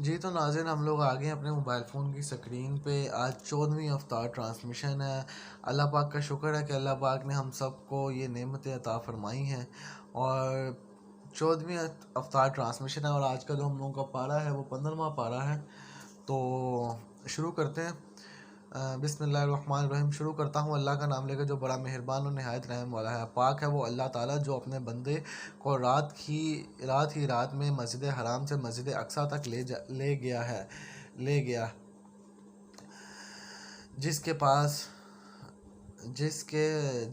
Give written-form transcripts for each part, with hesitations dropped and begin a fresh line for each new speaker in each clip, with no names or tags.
جی تو ناظرین، ہم لوگ آگے ہیں اپنے موبائل فون کی سکرین پہ۔ آج 14ویں افطار ٹرانسمیشن ہے۔ اللہ پاک کا شکر ہے کہ اللہ پاک نے ہم سب کو یہ نعمتیں عطا فرمائی ہیں، اور 14ویں افطار ٹرانسمیشن ہے، اور آج کا جو ہم لوگوں کا پارہ ہے وہ 15واں پارہ ہے۔ تو شروع کرتے ہیں۔ بسم اللہ الرحمن الرحیم۔ شروع کرتا ہوں اللہ کا نام لے کر جو بڑا مہربان اور نہایت رحم والا ہے۔ پاک ہے وہ اللہ تعالیٰ جو اپنے بندے کو رات میں مسجد حرام سے مسجد اقصیٰ تک لے گیا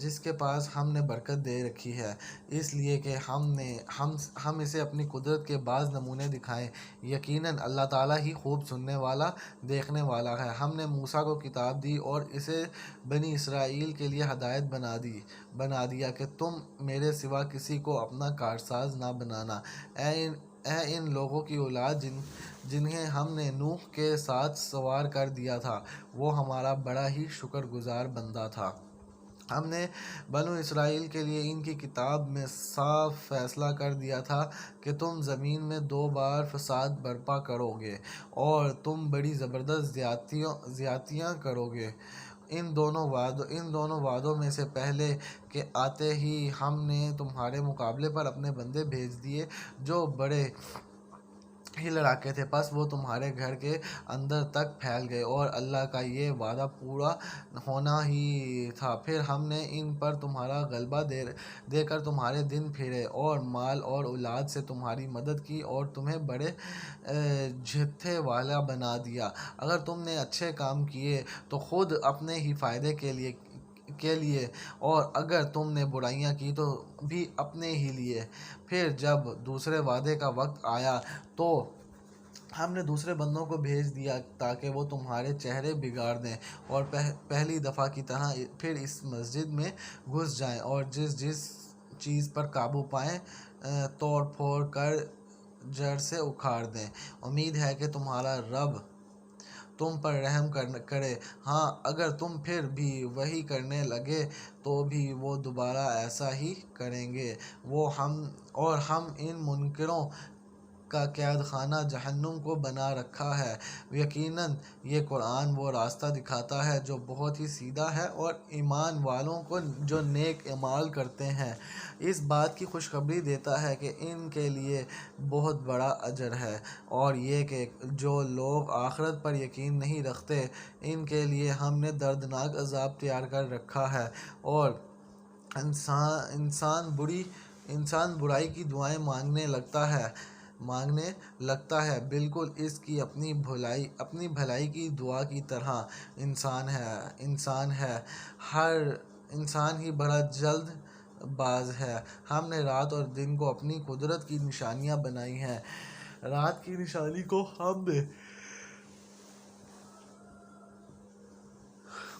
جس کے پاس ہم نے برکت دے رکھی ہے، اس لیے کہ ہم اسے اپنی قدرت کے بعض نمونے دکھائیں۔ یقیناً اللہ تعالیٰ ہی خوب سننے والا، دیکھنے والا ہے۔ ہم نے موسیٰ کو کتاب دی اور اسے بنی اسرائیل کے لیے ہدایت بنا دیا کہ تم میرے سوا کسی کو اپنا کارساز نہ بنانا۔ اے ان لوگوں کی اولاد جنہیں ہم نے نوح کے ساتھ سوار کر دیا تھا، وہ ہمارا بڑا ہی شکر گزار بندہ تھا۔ ہم نے بنو اسرائیل کے لیے ان کی کتاب میں صاف فیصلہ کر دیا تھا کہ تم زمین میں 2 بار فساد برپا کرو گے اور تم بڑی زبردست زیادتیاں کرو گے۔ ان دونوں وعدوں میں سے پہلے کے آتے ہی ہم نے تمہارے مقابلے پر اپنے بندے بھیج دیے جو بڑے ہی لڑاکے تھے، پس وہ تمہارے گھر کے اندر تک پھیل گئے، اور اللہ کا یہ وعدہ پورا ہونا ہی تھا۔ پھر ہم نے ان پر تمہارا غلبہ دے کر تمہارے دن پھیرے اور مال اور اولاد سے تمہاری مدد کی اور تمہیں بڑے جتھے والا بنا دیا۔ اگر تم نے اچھے کام کیے تو خود اپنے ہی فائدے کے لیے، اور اگر تم نے برائیاں کی تو بھی اپنے ہی لیے۔ پھر جب دوسرے وعدے کا وقت آیا تو ہم نے دوسرے بندوں کو بھیج دیا تاکہ وہ تمہارے چہرے بگاڑ دیں اور پہلی دفعہ کی طرح پھر اس مسجد میں گھس جائیں، اور جس چیز پر قابو پائیں توڑ پھوڑ کر جڑ سے اکھاڑ دیں۔ امید ہے کہ تمہارا رب تم پر رحم کرے۔ ہاں، اگر تم پھر بھی وہی کرنے لگے تو بھی وہ دوبارہ ایسا ہی کریں گے۔ ہم ان منکروں کا قید خانہ جہنم کو بنا رکھا ہے۔ یقیناً یہ قرآن وہ راستہ دکھاتا ہے جو بہت ہی سیدھا ہے، اور ایمان والوں کو جو نیک اعمال کرتے ہیں اس بات کی خوشخبری دیتا ہے کہ ان کے لیے بہت بڑا اجر ہے، اور یہ کہ جو لوگ آخرت پر یقین نہیں رکھتے ان کے لیے ہم نے دردناک عذاب تیار کر رکھا ہے۔ اور انسان برائی کی دعائیں مانگنے لگتا ہے، بالکل اس کی اپنی بھلائی کی دعا کی طرح۔ انسان ہی بڑا جلد باز ہے۔ ہم نے رات اور دن کو اپنی قدرت کی نشانیاں بنائی ہیں۔ رات کی نشانی کو ہم نے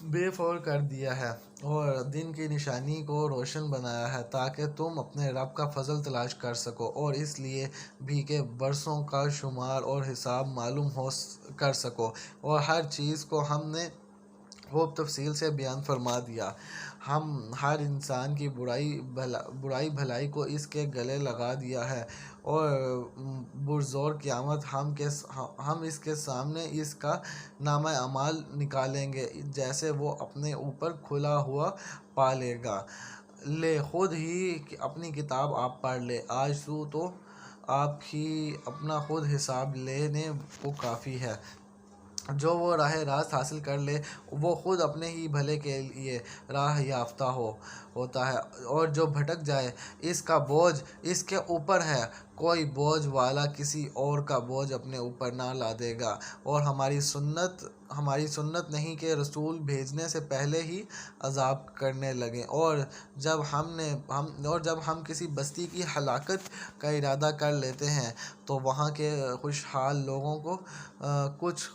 بے فور کر دیا ہے اور دن کی نشانی کو روشن بنایا ہے تاکہ تم اپنے رب کا فضل تلاش کر سکو، اور اس لیے بھی کہ برسوں کا شمار اور حساب معلوم کر سکو، اور ہر چیز کو ہم نے خوب تفصیل سے بیان فرما دیا۔ ہم ہر انسان کی برائی بھلائی کو اس کے گلے لگا دیا ہے، اور برزور قیامت ہم اس کے سامنے اس کا نامہ اعمال نکالیں گے جسے وہ اپنے اوپر کھلا ہوا پا لے گا۔ لے خود ہی اپنی کتاب آپ پڑھ لیں، آج تو آپ ہی اپنا خود حساب لینے کو کافی ہے۔ جو وہ راہ راست حاصل کر لے وہ خود اپنے ہی بھلے کے لیے راہ یافتہ ہوتا ہے، اور جو بھٹک جائے اس کا بوجھ اس کے اوپر ہے۔ کوئی بوجھ والا کسی اور کا بوجھ اپنے اوپر نہ لادے گا، اور ہماری سنت نہیں کہ رسول بھیجنے سے پہلے ہی عذاب کرنے لگیں، اور جب ہم کسی بستی کی ہلاکت کا ارادہ کر لیتے ہیں تو وہاں کے خوشحال لوگوں کو کچھ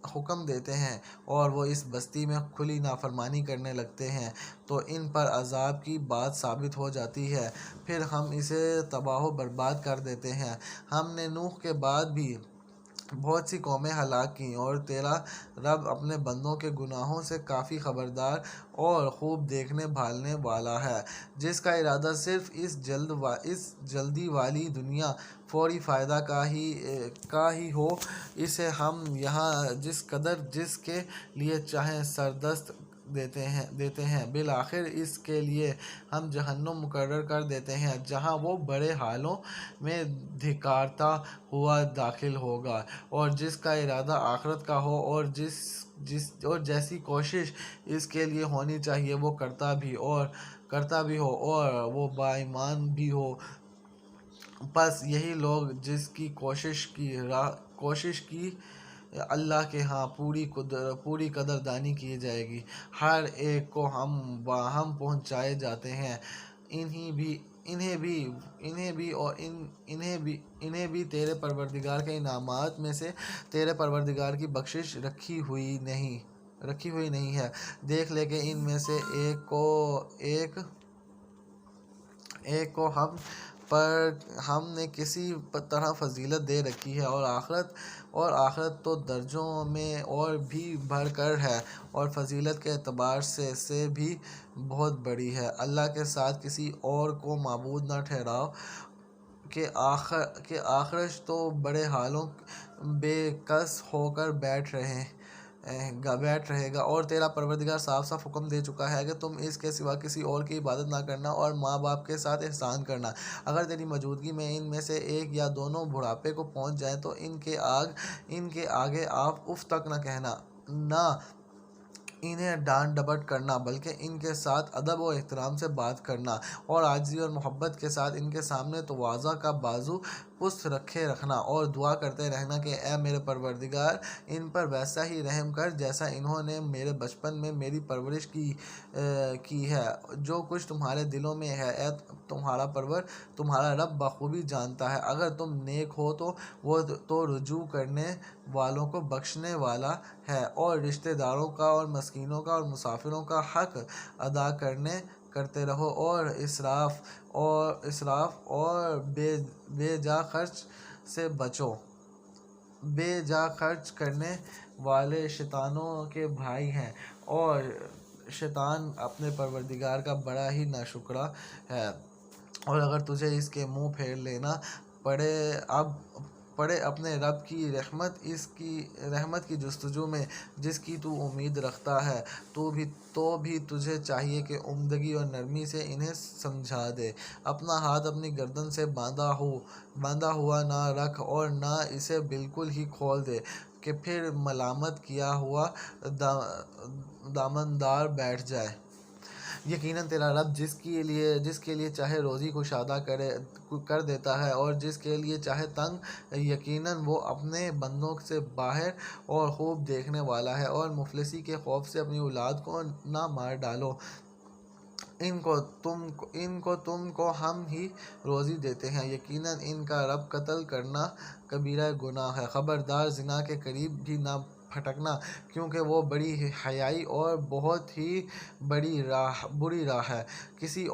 حکم دیتے ہیں اور وہ اس بستی میں کھلی نافرمانی کرنے لگتے ہیں تو ان پر عذاب کی بات ثابت ہو جاتی ہے، پھر ہم اسے تباہ و برباد کر دیتے ہیں۔ ہم نے نوح کے بعد بھی بہت سی قومیں ہلاک کیں، اور تیرا رب اپنے بندوں کے گناہوں سے کافی خبردار اور خوب دیکھنے بھالنے والا ہے۔ جس کا ارادہ صرف اس جلدی والی دنیا، فوری فائدہ کا ہی ہو، اسے ہم یہاں جس قدر جس کے لیے چاہیں سردست دیتے ہیں، بالآخر اس کے لیے ہم جہنم مقرر کر دیتے ہیں، جہاں وہ بڑے حالوں میں دھکارتا ہوا داخل ہوگا۔ اور جس کا ارادہ آخرت کا ہو، اور جیسی کوشش اس کے لیے ہونی چاہیے وہ کرتا بھی ہو اور وہ باایمان بھی ہو، پس یہی لوگ جس کی کوشش کی اللہ کے ہاں پوری قدردانی کی جائے گی، ہر ایک کو ہم باہم پہنچائے جاتے ہیں۔ انہیں بھی تیرے پروردگار کے انعامات میں سے تیرے پروردگار کی بخشش رکھی ہوئی نہیں ہے۔ دیکھ لے کہ ان میں سے ایک کو ہم نے کسی طرح فضیلت دے رکھی ہے، اور آخرت تو درجوں میں اور بھی بڑھ کر ہے، اور فضیلت کے اعتبار سے بھی بہت بڑی ہے۔ اللہ کے ساتھ کسی اور کو معبود نہ ٹھہراؤ، کہ آخرش تو بڑے حالوں بے کس ہو کر بیٹھ رہے گا، اور تیرا پروردگار صاف صاف حکم دے چکا ہے کہ تم اس کے سوا کسی اور کی عبادت نہ کرنا، اور ماں باپ کے ساتھ احسان کرنا۔ اگر تیری موجودگی میں ان میں سے ایک یا دونوں بڑھاپے کو پہنچ جائیں تو ان کے آگے آپ اف تک نہ کہنا، نہ انہیں ڈانٹ ڈپٹ کرنا، بلکہ ان کے ساتھ ادب و احترام سے بات کرنا، اور عاجزی اور محبت کے ساتھ ان کے سامنے تواضع کا بازو پست رکھے رکھنا، اور دعا کرتے رہنا کہ اے میرے پروردگار، ان پر ویسا ہی رحم کر جیسا انہوں نے میرے بچپن میں میری پرورش کی ہے۔ جو کچھ تمہارے دلوں میں ہے اے تمہارا رب بخوبی جانتا ہے۔ اگر تم نیک ہو تو وہ تو رجوع کرنے والوں کو بخشنے والا ہے، اور رشتہ داروں کا اور مسکینوں کا اور مسافروں کا حق ادا کرتے رہو، اور اسراف اور بے جا خرچ سے بچو۔ بے جا خرچ کرنے والے شیطانوں کے بھائی ہیں، اور شیطان اپنے پروردگار کا بڑا ہی ناشکرا ہے، اور اگر تجھے اس کے منہ پھیر لینا پڑے اپنے رب کی رحمت کی جستجو میں جس کی تو امید رکھتا ہے، تو بھی تجھے چاہیے کہ عمدگی اور نرمی سے انہیں سمجھا دے۔ اپنا ہاتھ اپنی گردن سے باندھا ہوا نہ رکھ، اور نہ اسے بالکل ہی کھول دے کہ پھر ملامت کیا ہوا دامندار بیٹھ جائے۔ یقیناً تیرا رب جس کے لیے چاہے روزی کشادہ کر دیتا ہے، اور جس کے لیے چاہے تنگ۔ یقیناً وہ اپنے بندوں سے باہر اور خوب دیکھنے والا ہے، اور مفلسی کے خوف سے اپنی اولاد کو نہ مار ڈالو۔ ان کو تم کو ہم ہی روزی دیتے ہیں، یقیناً ان کا رب قتل کرنا کبیرہ گناہ ہے۔ خبردار، زنا کے قریب بھی نہ پھٹکنا، کیونکہ وہ بڑی حیائی اور بہت ہی بری راہ ہے۔ کسی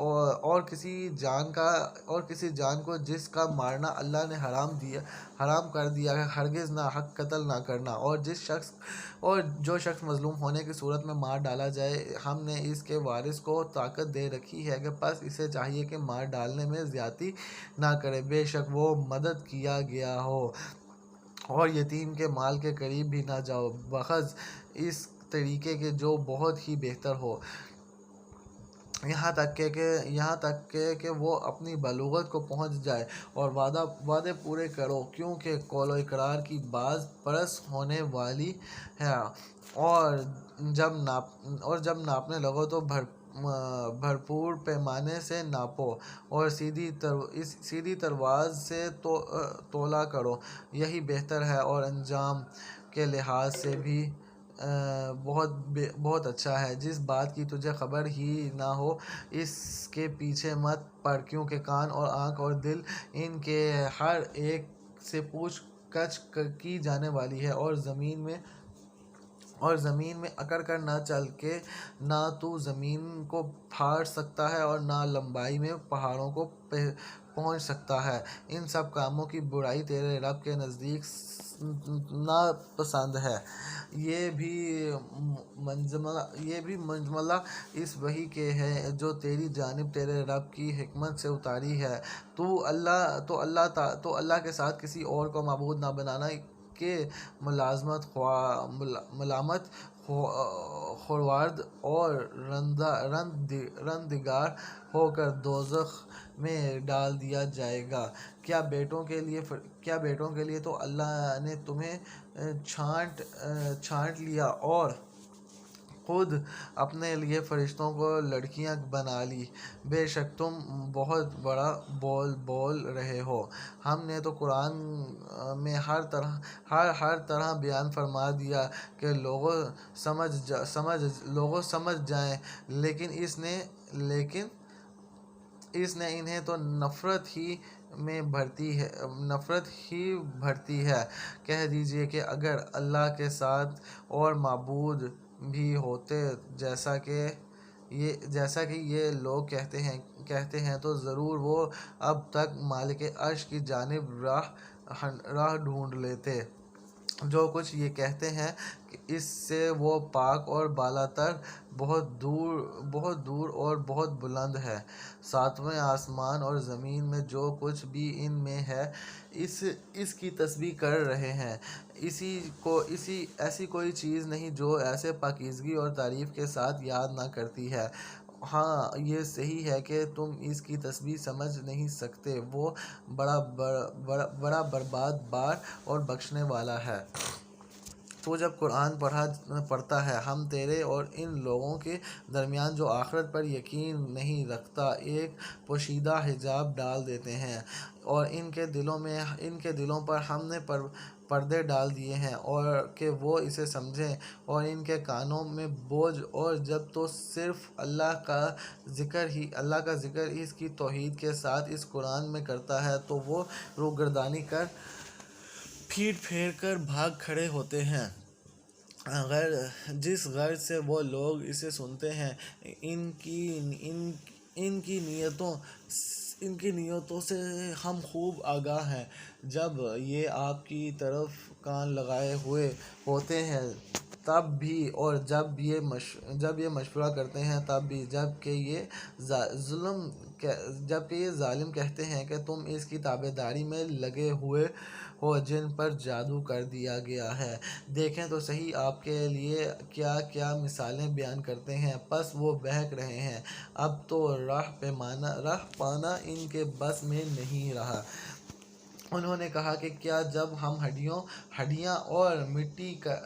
جان کو جس کا مارنا اللہ نے حرام کر دیا ہے، ہرگز ناحق قتل نہ کرنا، اور جو شخص مظلوم ہونے کی صورت میں مار ڈالا جائے، ہم نے اس کے وارث کو طاقت دے رکھی ہے کہ پس اسے چاہیے کہ مار ڈالنے میں زیادتی نہ کرے، بے شک وہ مدد کیا گیا ہو۔ اور یتیم کے مال کے قریب بھی نہ جاؤ، بخز اس طریقے کے جو بہت ہی بہتر ہو، یہاں تک کہ وہ اپنی بلوغت کو پہنچ جائے، اور وعدے پورے کرو، کیونکہ قول و اقرار کی باز پرس ہونے والی ہے، اور جب ناپنے لگو تو بھرپور پیمانے سے ناپو، اور سیدھی ترواز سے تولا کرو، یہی بہتر ہے اور انجام کے لحاظ سے بھی بہت اچھا ہے۔ جس بات کی تجھے خبر ہی نہ ہو اس کے پیچھے مت پڑ، کیونکہ کان اور آنکھ اور دل ان کے ہر ایک سے پوچھ گچھ کی جانے والی ہے، اور زمین میں اکڑ کر نہ چل کہ نہ تو زمین کو پھاڑ سکتا ہے، اور نہ لمبائی میں پہاڑوں کو پہنچ سکتا ہے۔ ان سب کاموں کی برائی تیرے رب کے نزدیک ناپسند ہے۔ یہ بھی منجملہ اس وحی کے ہے جو تیری جانب تیرے رب کی حکمت سے اتاری ہے۔ تو اللہ کے ساتھ کسی اور کو معبود نہ بنانا کہ ملامت، خوارد اور رندگار ہو کر دوزخ میں ڈال دیا جائے گا۔ کیا بیٹوں کے لیے تو اللہ نے تمہیں چھانٹ لیا اور خود اپنے لیے فرشتوں کو لڑکیاں بنا لی۔ بے شک تم بہت بڑا بول رہے ہو۔ ہم نے تو قرآن میں ہر طرح بیان فرما دیا کہ لوگ سمجھ جائیں، لیکن اس نے انہیں تو نفرت ہی بھرتی ہے۔ کہہ دیجئے کہ اگر اللہ کے ساتھ اور معبود بھی ہوتے جیسا کہ یہ لوگ کہتے ہیں تو ضرور وہ اب تک مالک عرش کی جانب راہ ڈھونڈ لیتے۔ جو کچھ یہ کہتے ہیں اس سے وہ پاک اور بالا تر، بہت دور اور بہت بلند ہے۔ ساتویں آسمان اور زمین میں جو کچھ بھی ان میں ہے اس کی تسبیح کر رہے ہیں۔ ایسی کوئی چیز نہیں جو ایسے پاکیزگی اور تعریف کے ساتھ یاد نہ کرتی ہے۔ ہاں یہ صحیح ہے کہ تم اس کی تسبیح سمجھ نہیں سکتے۔ وہ بڑا بردبار اور بخشنے والا ہے۔ تو جب قرآن پڑھتا ہے ہم تیرے اور ان لوگوں کے درمیان جو آخرت پر یقین نہیں رکھتا ایک پوشیدہ حجاب ڈال دیتے ہیں، اور ان کے دلوں پر ہم نے پردے ڈال دیے ہیں اور کہ وہ اسے سمجھیں، اور ان کے کانوں میں بوجھ، اور جب تو صرف اللہ کا ذکر اس کی توحید کے ساتھ اس قرآن میں کرتا ہے تو وہ روگردانی کر پیٹ پھیر کر بھاگ کھڑے ہوتے ہیں۔ جس غرض سے وہ لوگ اسے سنتے ہیں ان کی نیتوں سے ہم خوب آگاہ ہیں۔ جب یہ آپ کی طرف کان لگائے ہوئے ہوتے ہیں تب بھی، اور جب یہ مشورہ کرتے ہیں تب بھی، جب کہ یہ ظالم کہتے ہیں کہ تم اس کی تابعداری میں لگے ہوئے ہو جن پر جادو کر دیا گیا ہے۔ دیکھیں تو صحیح آپ کے لیے کیا کیا مثالیں بیان کرتے ہیں۔ پس وہ بہک رہے ہیں، اب تو راہ پانا ان کے بس میں نہیں رہا۔ انہوں نے کہا کہ کیا جب ہم ہڈیاں اور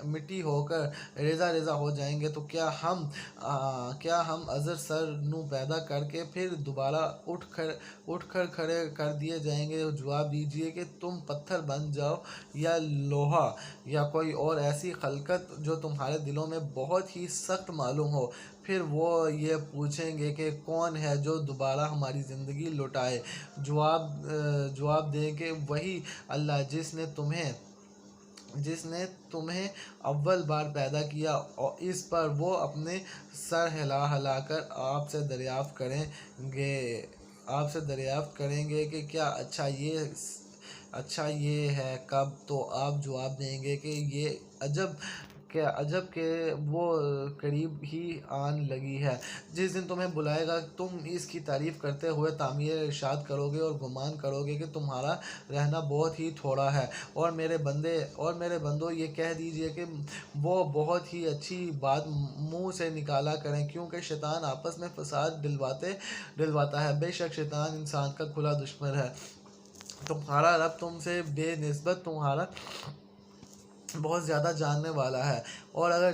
مٹی ہو کر ریزہ ہو جائیں گے تو کیا ہم ازر سر نو پیدا کر کے پھر دوبارہ اٹھ کر کھڑے کر دیے جائیں گے؟ جواب دیجئے کہ تم پتھر بن جاؤ یا لوہا یا کوئی اور ایسی خلقت جو تمہارے دلوں میں بہت ہی سخت معلوم ہو۔ پھر وہ یہ پوچھیں گے کہ کون ہے جو دوبارہ ہماری زندگی لوٹائے؟ جواب دیں کہ وہی اللہ جس نے تمہیں اول بار پیدا کیا۔ اس پر وہ اپنے سر ہلا کر آپ سے دریافت کریں گے کہ کیا اچھا یہ ہے کب؟ تو آپ جواب دیں گے کہ یہ عجب کہ وہ قریب ہی آن لگی ہے۔ جس دن تمہیں بلائے گا تم اس کی تعریف کرتے ہوئے تعمیر ارشاد کرو گے اور گمان کرو گے کہ تمہارا رہنا بہت ہی تھوڑا ہے، اور میرے بندو یہ کہہ دیجئے کہ وہ بہت ہی اچھی بات منہ سے نکالا کریں، کیونکہ شیطان آپس میں فساد ڈلواتا ہے۔ بے شک شیطان انسان کا کھلا دشمن ہے۔ تمہارا رب تم سے بے نسبت تمہارا بہت زیادہ جاننے والا ہے، اور اگر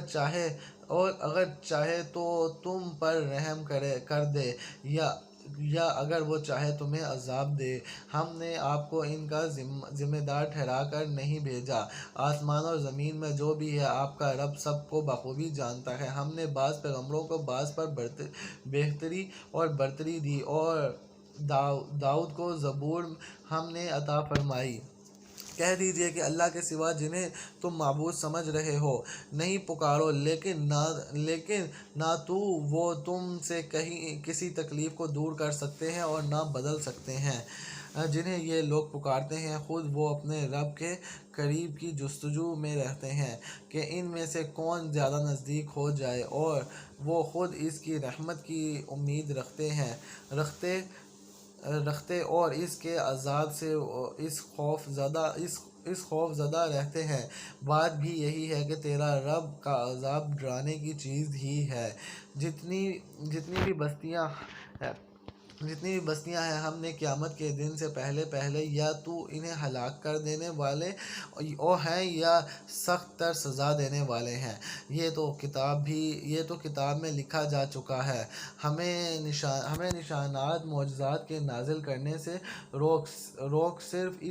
چاہے تو تم پر رحم کر دے، یا اگر وہ چاہے تمہیں عذاب دے۔ ہم نے آپ کو ان کا ذمہ دار ٹھہرا کر نہیں بھیجا۔ آسمان اور زمین میں جو بھی ہے آپ کا رب سب کو بخوبی جانتا ہے۔ ہم نے بعض پیغمبروں کو بعض پر بہتری اور برتری دی، اور داؤد کو زبور ہم نے عطا فرمائی۔ کہہ دیجئے کہ اللہ کے سوا جنہیں تم معبود سمجھ رہے ہو نہیں پکارو، لیکن نہ تو وہ تم سے کسی تکلیف کو دور کر سکتے ہیں اور نہ بدل سکتے ہیں۔ جنہیں یہ لوگ پکارتے ہیں، خود وہ اپنے رب کے قریب کی جستجو میں رہتے ہیں کہ ان میں سے کون زیادہ نزدیک ہو جائے، اور وہ خود اس کی رحمت کی امید رکھتے اور اس کے عذاب سے اس خوف زدہ رہتے ہیں۔ بات بھی یہی ہے کہ تیرا رب کا عذاب ڈرانے کی چیز ہی ہے۔ جتنی جتنی بھی بستیاں ہیں، ہم نے قیامت کے دن سے پہلے پہلے یا تو انہیں ہلاک کر دینے والے ہیں یا سخت تر سزا دینے والے ہیں۔ یہ تو کتاب میں لکھا جا چکا ہے۔ ہمیں نشانات معجزات کے نازل کرنے سے روک صرف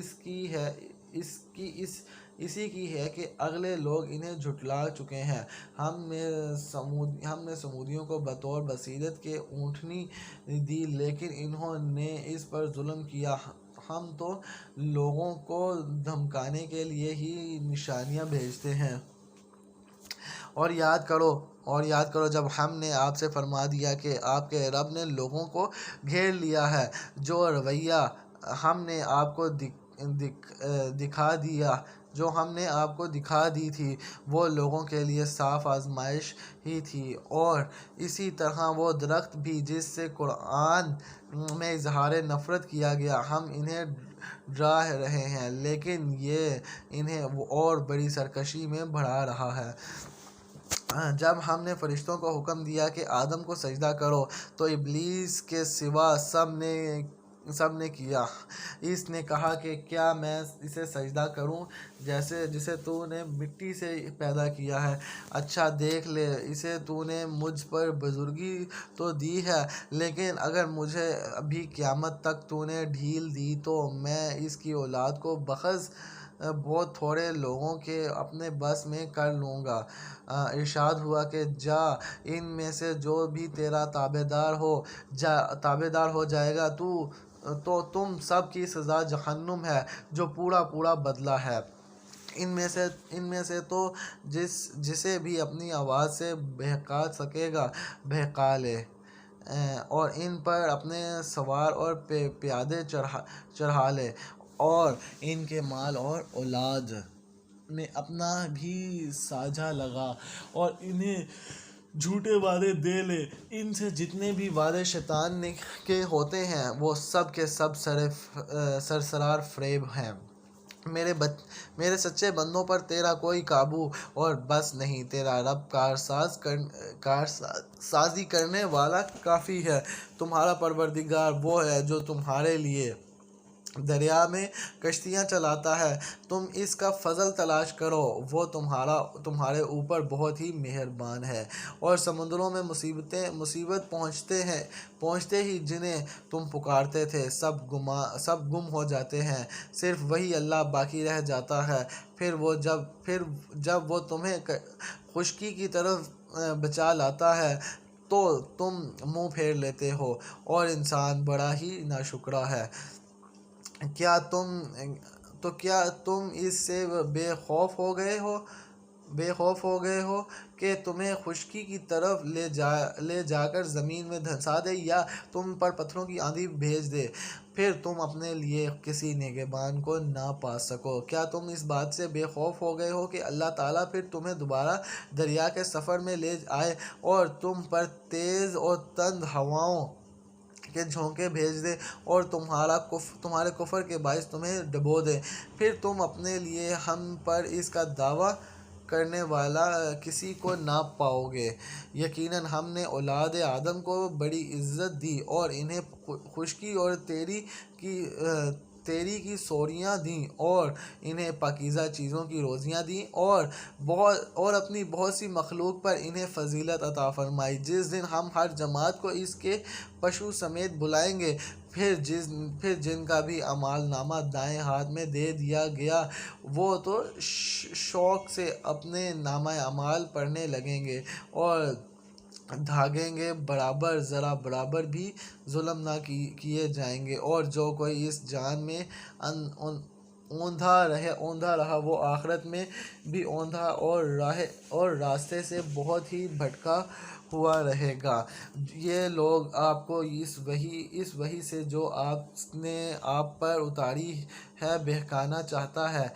اسی کی ہے کہ اگلے لوگ انہیں جھٹلا چکے ہیں۔ ہم نے سمودیوں کو بطور بصیرت کے اونٹنی دی، لیکن انہوں نے اس پر ظلم کیا۔ ہم تو لوگوں کو دھمکانے کے لیے ہی نشانیاں بھیجتے ہیں۔ اور یاد کرو جب ہم نے آپ سے فرما دیا کہ آپ کے رب نے لوگوں کو گھیر لیا ہے۔ جو رویہ ہم نے آپ کو دکھا دی تھی، وہ لوگوں کے لیے صاف آزمائش ہی تھی، اور اسی طرح وہ درخت بھی جس سے قرآن میں اظہار نفرت کیا گیا، ہم انہیں ڈرا رہے ہیں، لیکن یہ انہیں اور بڑی سرکشی میں بڑھا رہا ہے۔ جب ہم نے فرشتوں کو حکم دیا کہ آدم کو سجدہ کرو تو ابلیس کے سوا سب نے کیا۔ اس نے کہا کہ کیا میں اسے سجدہ کروں جسے تو نے مٹی سے پیدا کیا ہے؟ اچھا دیکھ لے، اسے تو نے مجھ پر بزرگی تو دی ہے، لیکن اگر مجھے ابھی قیامت تک تو نے ڈھیل دی تو میں اس کی اولاد کو بخز بہت تھوڑے لوگوں کے اپنے بس میں کر لوں گا۔ ارشاد ہوا کہ جا، ان میں سے جو بھی تیرا تابعدار ہو جائے گا تو تم سب کی سزا جہنم ہے، جو پورا بدلہ ہے۔ ان میں سے تو جسے بھی اپنی آواز سے بہکا سکے گا بہکا لے، اور ان پر اپنے سوار اور پیادے چڑھا لے، اور ان کے مال اور اولاد میں اپنا بھی سانجہ لگا، اور انہیں جھوٹے وعدے دے لے۔ ان سے جتنے بھی وعدے شیطان کے ہوتے ہیں، وہ سب کے سب سرسرار فریب ہیں۔ میرے سچے بندوں پر تیرا کوئی قابو اور بس نہیں۔ تیرا رب کارسازی کرنے والا کافی ہے۔ تمہارا پروردگار وہ ہے جو تمہارے لیے دریا میں کشتیاں چلاتا ہے۔ تم اس کا فضل تلاش کرو، وہ تمہارے اوپر بہت ہی مہربان ہے۔ اور سمندروں میں مصیبت پہنچتے ہی جنہیں تم پکارتے تھے سب گم ہو جاتے ہیں، صرف وہی اللہ باقی رہ جاتا ہے۔ پھر جب وہ تمہیں خشکی کی طرف بچا لاتا ہے تو تم منہ پھیر لیتے ہو، اور انسان بڑا ہی ناشکرا ہے۔ کیا تم اس سے بے خوف ہو گئے ہو کہ تمہیں خشکی کی طرف لے جا کر زمین میں دھنسا دے، یا تم پر پتھروں کی آندھی بھیج دے، پھر تم اپنے لیے کسی نگہبان کو نہ پا سکو؟ کیا تم اس بات سے بے خوف ہو گئے ہو کہ اللہ تعالیٰ پھر تمہیں دوبارہ دریا کے سفر میں لے آئے، اور تم پر تیز اور تند ہواؤں کے جھونکے بھیج دے، اور تمہارے کفر کے باعث تمہیں ڈبو دے؟ پھر تم اپنے لیے ہم پر اس کا دعویٰ کرنے والا کسی کو نہ پاؤ گے۔ یقیناً ہم نے اولاد آدم کو بڑی عزت دی، اور انہیں خشکی اور تیری کی سوریاں دیں، اور انہیں پاکیزہ چیزوں کی روزیاں دیں، اور اپنی بہت سی مخلوق پر انہیں فضیلت عطا فرمائی۔ جس دن ہم ہر جماعت کو اس کے پشو سمیت بلائیں گے، پھر جن کا بھی اعمال نامہ دائیں ہاتھ میں دے دیا گیا، وہ تو شوق سے اپنے نامہ اعمال پڑھنے لگیں گے، اور دھاگیں گے ذرا برابر بھی ظلم نہ کیے جائیں گے۔ اور جو کوئی اس جان میں اوندھا رہا وہ آخرت میں بھی اوندھا اور راستے سے بہت ہی بھٹکا ہوا رہے گا۔ یہ لوگ آپ کو اس وحی سے جو آپ نے آپ پر اتاری ہے بہکانا چاہتا ہے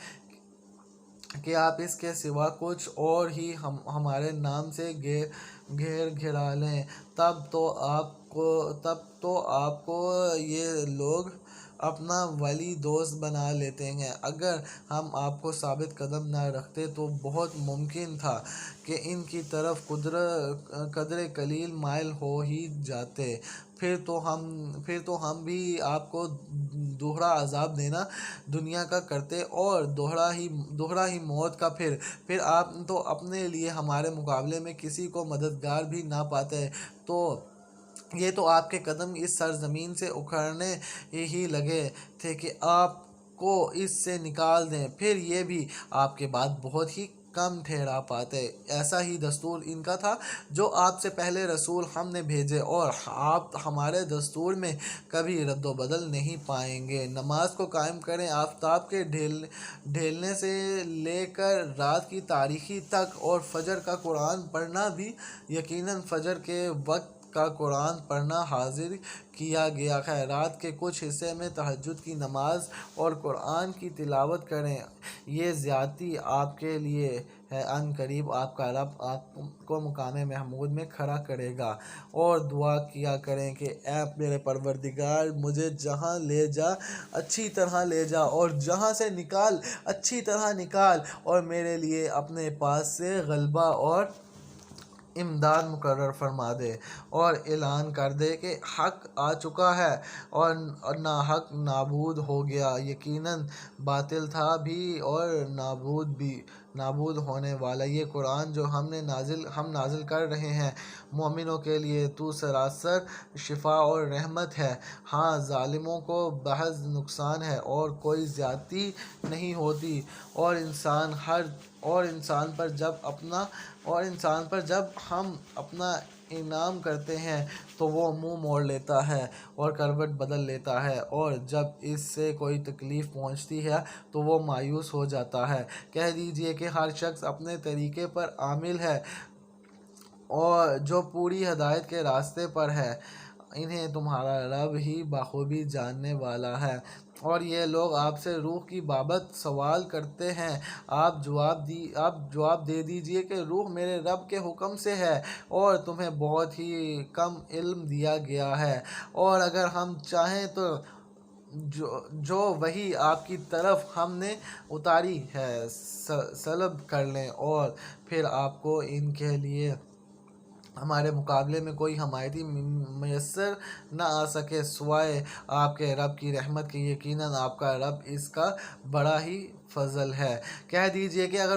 کہ آپ اس کے سوا کچھ اور ہی ہمارے نام سے گھیرا لیں۔ تب تو آپ کو یہ لوگ اپنا ولی دوست بنا لیتے ہیں۔ اگر ہم آپ کو ثابت قدم نہ رکھتے تو بہت ممکن تھا کہ ان کی طرف قدرے قلیل مائل ہو ہی جاتے۔ پھر تو ہم بھی آپ کو دوہرا عذاب دینا دنیا کا کرتے اور دوہرا ہی موت کا۔ پھر آپ تو اپنے لیے ہمارے مقابلے میں کسی کو مددگار بھی نہ پاتے۔ یہ تو آپ کے قدم اس سرزمین سے اکھڑنے ہی لگے تھے کہ آپ کو اس سے نکال دیں، پھر یہ بھی آپ کے بعد بہت ہی کم ٹھہرا پاتے۔ ایسا ہی دستور ان کا تھا جو آپ سے پہلے رسول ہم نے بھیجے، اور آپ ہمارے دستور میں کبھی رد و بدل نہیں پائیں گے۔ نماز کو قائم کریں۔ آفتاب کے ڈھلنے سے لے کر رات کی تاریکی تک، اور فجر کا قرآن پڑھنا بھی یقیناً فجر کے وقت کا قرآن پڑھنا حاضر کیا گیا ہے۔ رات کے کچھ حصے میں تہجد کی نماز اور قرآن کی تلاوت کریں، یہ زیادتی آپ کے لیے ہے۔ ان قریب آپ کا رب آپ کو مقام محمود میں کھڑا کرے گا، اور دعا کیا کریں کہ اے میرے پروردگار، مجھے جہاں لے جا اچھی طرح لے جا، اور جہاں سے نکال اچھی طرح نکال، اور میرے لیے اپنے پاس سے غلبہ اور امداد مقرر فرما دے، اور اعلان کر دے کہ حق آ چکا ہے اور ناحق نابود ہو گیا۔ یقیناً باطل تھا بھی اور نابود ہونے والا۔ یہ قرآن جو ہم نازل کر رہے ہیں مومنوں کے لیے تو سراسر شفا اور رحمت ہے۔ ہاں، ظالموں کو محض نقصان ہے اور کوئی زیادتی نہیں ہوتی، اور انسان پر جب ہم اپنا انعام کرتے ہیں تو وہ منہ موڑ لیتا ہے اور کروٹ بدل لیتا ہے، اور جب اس سے کوئی تکلیف پہنچتی ہے تو وہ مایوس ہو جاتا ہے۔ کہہ دیجئے کہ ہر شخص اپنے طریقے پر عامل ہے اور جو پوری ہدایت کے راستے پر ہے، انہیں تمہارا رب ہی بخوبی جاننے والا ہے۔ اور یہ لوگ آپ سے روح کی بابت سوال کرتے ہیں، آپ جواب دے دیجئے کہ روح میرے رب کے حکم سے ہے، اور تمہیں بہت ہی کم علم دیا گیا ہے، اور اگر ہم چاہیں تو جو وحی آپ کی طرف ہم نے اتاری ہے سلب کر لیں، اور پھر آپ کو ان کے لیے ہمارے مقابلے میں کوئی حمایتی میسر نہ آ سکے سوائے آپ کے رب کی رحمت کے۔ یقیناً آپ کا رب اس کا بڑا ہی فضل ہے۔ کہہ دیجئے کہ اگر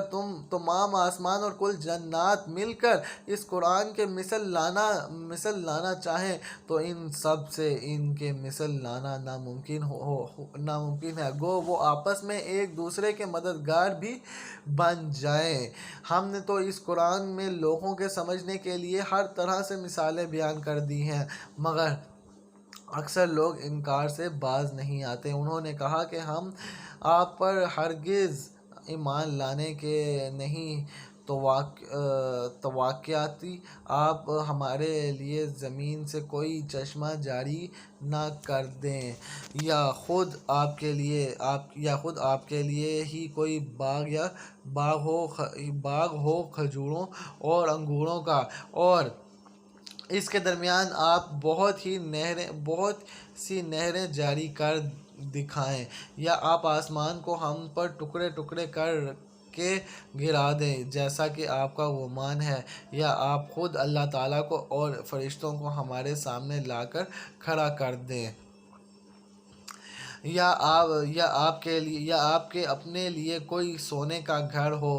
تمام آسمان اور کل جنات مل کر اس قرآن کے مثل لانا چاہیں تو ان سب سے ان کے مثل لانا ناممکن ہے، گو وہ آپس میں ایک دوسرے کے مددگار بھی بن جائیں۔ ہم نے تو اس قرآن میں لوگوں کے سمجھنے کے لیے ہر طرح سے مثالیں بیان کر دی ہیں، مگر اکثر لوگ انکار سے باز نہیں آتے۔ انہوں نے کہا کہ ہم آپ پر ہرگز ایمان لانے کے نہیں توقعاتی، آپ ہمارے لیے زمین سے کوئی چشمہ جاری نہ کر دیں، یا خود آپ کے لیے ہی کوئی باغ ہو کھجوروں اور انگوروں کا، اور اس کے درمیان آپ بہت سی نہریں جاری کر دکھائیں، یا آپ آسمان کو ہم پر ٹکڑے ٹکڑے کر کے گرا دیں جیسا کہ آپ کا گمان ہے، یا آپ خود اللہ تعالیٰ کو اور فرشتوں کو ہمارے سامنے لا کر کھڑا کر دیں، یا آپ کے اپنے لیے کوئی سونے کا گھر ہو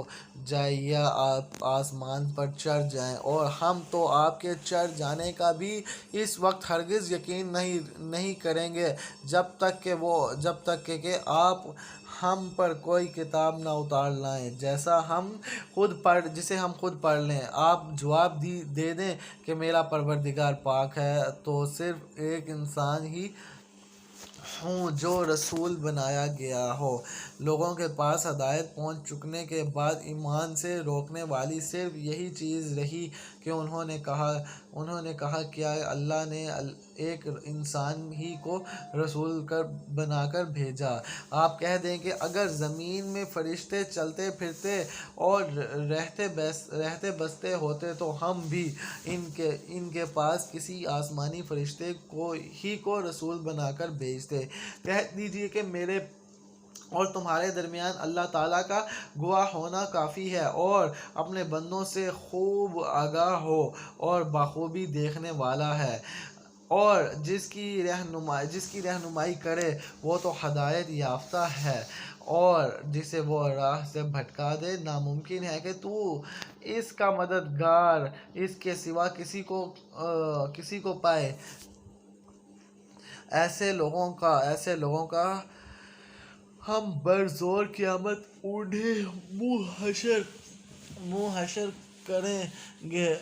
جائے، یا آپ آسمان پر چڑھ جائیں، اور ہم تو آپ کے چڑھ جانے کا بھی اس وقت ہرگز یقین نہیں کریں گے جب تک کہ آپ ہم پر کوئی کتاب نہ اتار لائیں جسے ہم خود پڑھ لیں۔ آپ جواب دے دیں کہ میرا پروردگار پاک ہے، تو صرف ایک انسان ہی ہوں جو رسول بنایا گیا ہو۔ لوگوں کے پاس ہدایت پہنچ چکنے کے بعد ایمان سے روکنے والی صرف یہی چیز رہی کہ انہوں نے کہا کیا اللہ نے ایک انسان ہی کو رسول بنا کر بھیجا؟ آپ کہہ دیں کہ اگر زمین میں فرشتے چلتے پھرتے اور رہتے بستے ہوتے تو ہم بھی ان کے پاس کسی آسمانی فرشتے کو رسول بنا کر بھیجتے۔ کہہ دیجئے کہ میرے اور تمہارے درمیان اللہ تعالیٰ کا گواہ ہونا کافی ہے، اور اپنے بندوں سے خوب آگاہ ہو اور بخوبی دیکھنے والا ہے، اور جس کی رہنمائی کرے وہ تو ہدایت یافتہ ہے، اور جسے وہ راہ سے بھٹکا دے ناممکن ہے کہ تو اس کا مددگار اس کے سوا کسی کو پائے۔ ایسے لوگوں کا ہم برزور قیامت انہیں منہ حشر کریں گے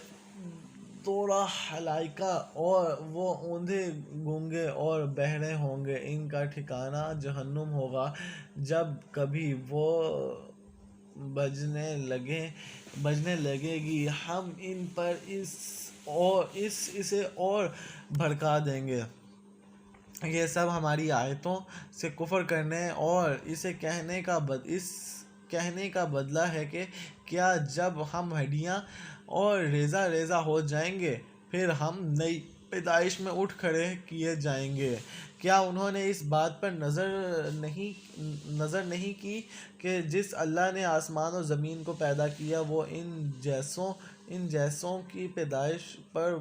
توڑا ہلائکہ، اور وہ اوندھے گونگے اور بہرے ہوں گے۔ ان کا ٹھکانہ جہنم ہوگا۔ جب کبھی وہ بجنے لگے گی ہم ان پر اسے اور بھڑکا دیں گے۔ یہ سب ہماری آیتوں سے کفر کرنے اور اس کہنے کا بدلہ ہے کہ کیا جب ہم ہڈیاں اور ریزہ ریزہ ہو جائیں گے پھر ہم نئی پیدائش میں اٹھ کھڑے کیے جائیں گے؟ کیا انہوں نے اس بات پر نظر نہیں کی کہ جس اللہ نے آسمان و زمین کو پیدا کیا وہ ان جیسوں کی پیدائش پر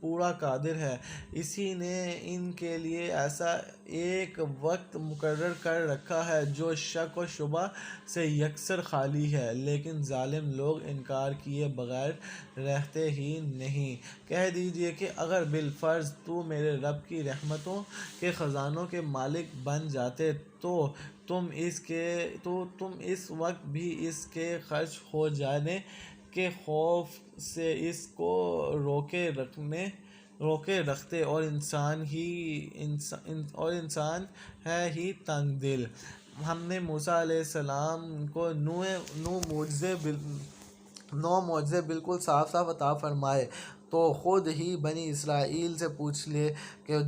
پورا قادر ہے؟ اسی نے ان کے لیے ایسا ایک وقت مقرر کر رکھا ہے جو شک و شبہ سے یکسر خالی ہے، لیکن ظالم لوگ انکار کیے بغیر رہتے ہی نہیں۔ کہہ دیجئے کہ اگر بالفرض تو میرے رب کی رحمتوں کے خزانوں کے مالک بن جاتے تو تم اس وقت بھی اس کے خرچ ہو جانے کے خوف سے اس کو روکے رکھتے، اور انسان ہے ہی تنگ دل۔ ہم نے موسیٰ علیہ السلام کو 9 معجزے بالکل صاف عطا فرمائے تو خود ہی بنی اسرائیل سے پوچھ لے کہ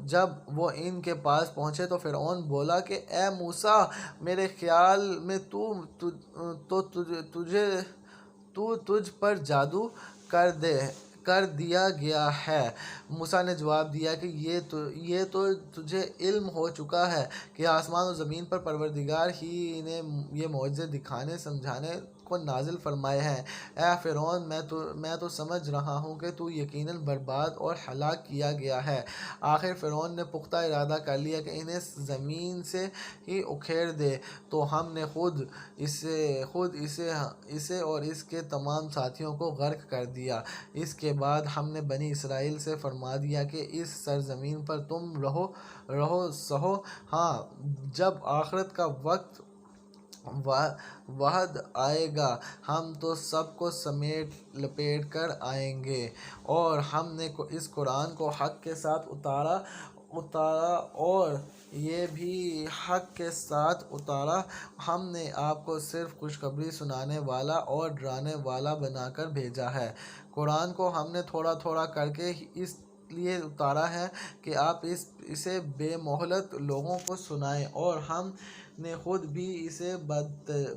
جب وہ ان کے پاس پہنچے تو فرعون بولا کہ اے موسیٰ، میرے خیال میں تجھ پر جادو کر دیا گیا ہے۔ موسیٰ نے جواب دیا کہ یہ تو تجھے علم ہو چکا ہے کہ آسمان و زمین پر پروردگار ہی نے یہ معجزے دکھانے سمجھانے کو نازل فرمائے ہیں۔ اے فرعون، میں تو سمجھ رہا ہوں کہ تو یقیناً برباد اور ہلاک کیا گیا ہے۔ آخر فرعون نے پختہ ارادہ کر لیا کہ انہیں زمین سے ہی اکھیڑ دے، تو ہم نے خود اسے اور اس کے تمام ساتھیوں کو غرق کر دیا۔ اس کے بعد ہم نے بنی اسرائیل سے فرما دیا کہ اس سرزمین پر تم رہو سہو، ہاں جب آخرت کا وعد آئے گا ہم تو سب کو سمیٹ لپیٹ کر آئیں گے، اور ہم نے اس قرآن کو حق کے ساتھ اتارا اور یہ بھی حق کے ساتھ اتارا۔ ہم نے آپ کو صرف خوشخبری سنانے والا اور ڈرانے والا بنا کر بھیجا ہے۔ قرآن کو ہم نے تھوڑا تھوڑا کر کے اس لیے اتارا ہے کہ آپ اسے بے مہلت لوگوں کو سنائیں، اور ہم نے خود بھی اسے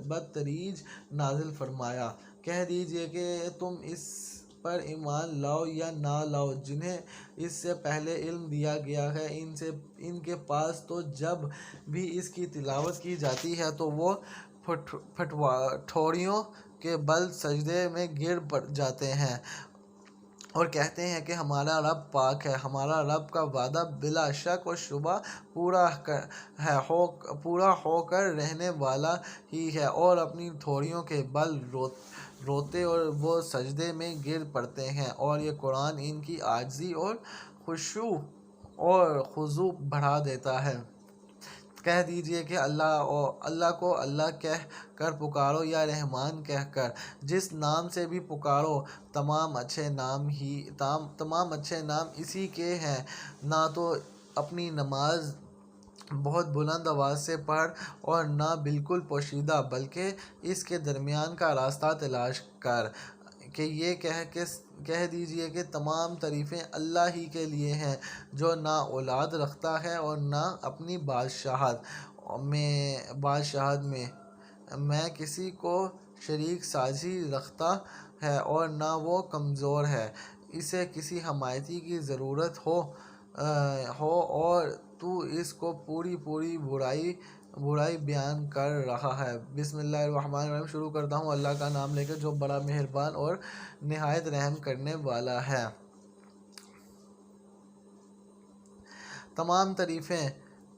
بتدریج نازل فرمایا۔ کہہ دیجئے کہ تم اس پر ایمان لاؤ یا نہ لاؤ، جنہیں اس سے پہلے علم دیا گیا ہے ان کے پاس تو جب بھی اس کی تلاوت کی جاتی ہے تو وہ ٹھوڑیوں کے بل سجدے میں گر جاتے ہیں اور کہتے ہیں کہ ہمارا رب پاک ہے، ہمارا رب کا وعدہ بلا شک و شبہ پورا ہو کر رہنے والا ہی ہے، اور اپنی ٹھوڑیوں کے بل روتے اور وہ سجدے میں گر پڑتے ہیں، اور یہ قرآن ان کی عاجزی اور خشوع اور خضوع بڑھا دیتا ہے۔ کہہ دیجئے کہ اللہ کو اللہ کہہ کر پکارو یا رحمان کہہ کر، جس نام سے بھی پکارو، تمام اچھے نام اسی کے ہیں۔ نہ تو اپنی نماز بہت بلند آواز سے پڑھ، اور نہ بالکل پوشیدہ، بلکہ اس کے درمیان کا راستہ تلاش کر کہ یہ کہہ دیجئے کہ تمام تعریفیں اللہ ہی کے لیے ہیں، جو نہ اولاد رکھتا ہے اور نہ اپنی بادشاہت میں کسی کو شریک سازی رکھتا ہے، اور نہ وہ کمزور ہے اسے کسی حمایتی کی ضرورت ہو، اور تو اس کو پوری برائی بیان کر رہا ہے۔ بسم اللہ الرحمن الرحیم، شروع کرتا ہوں اللہ کا نام لے کر جو بڑا مہربان اور نہایت رحم کرنے والا ہے۔ تمام تعریفیں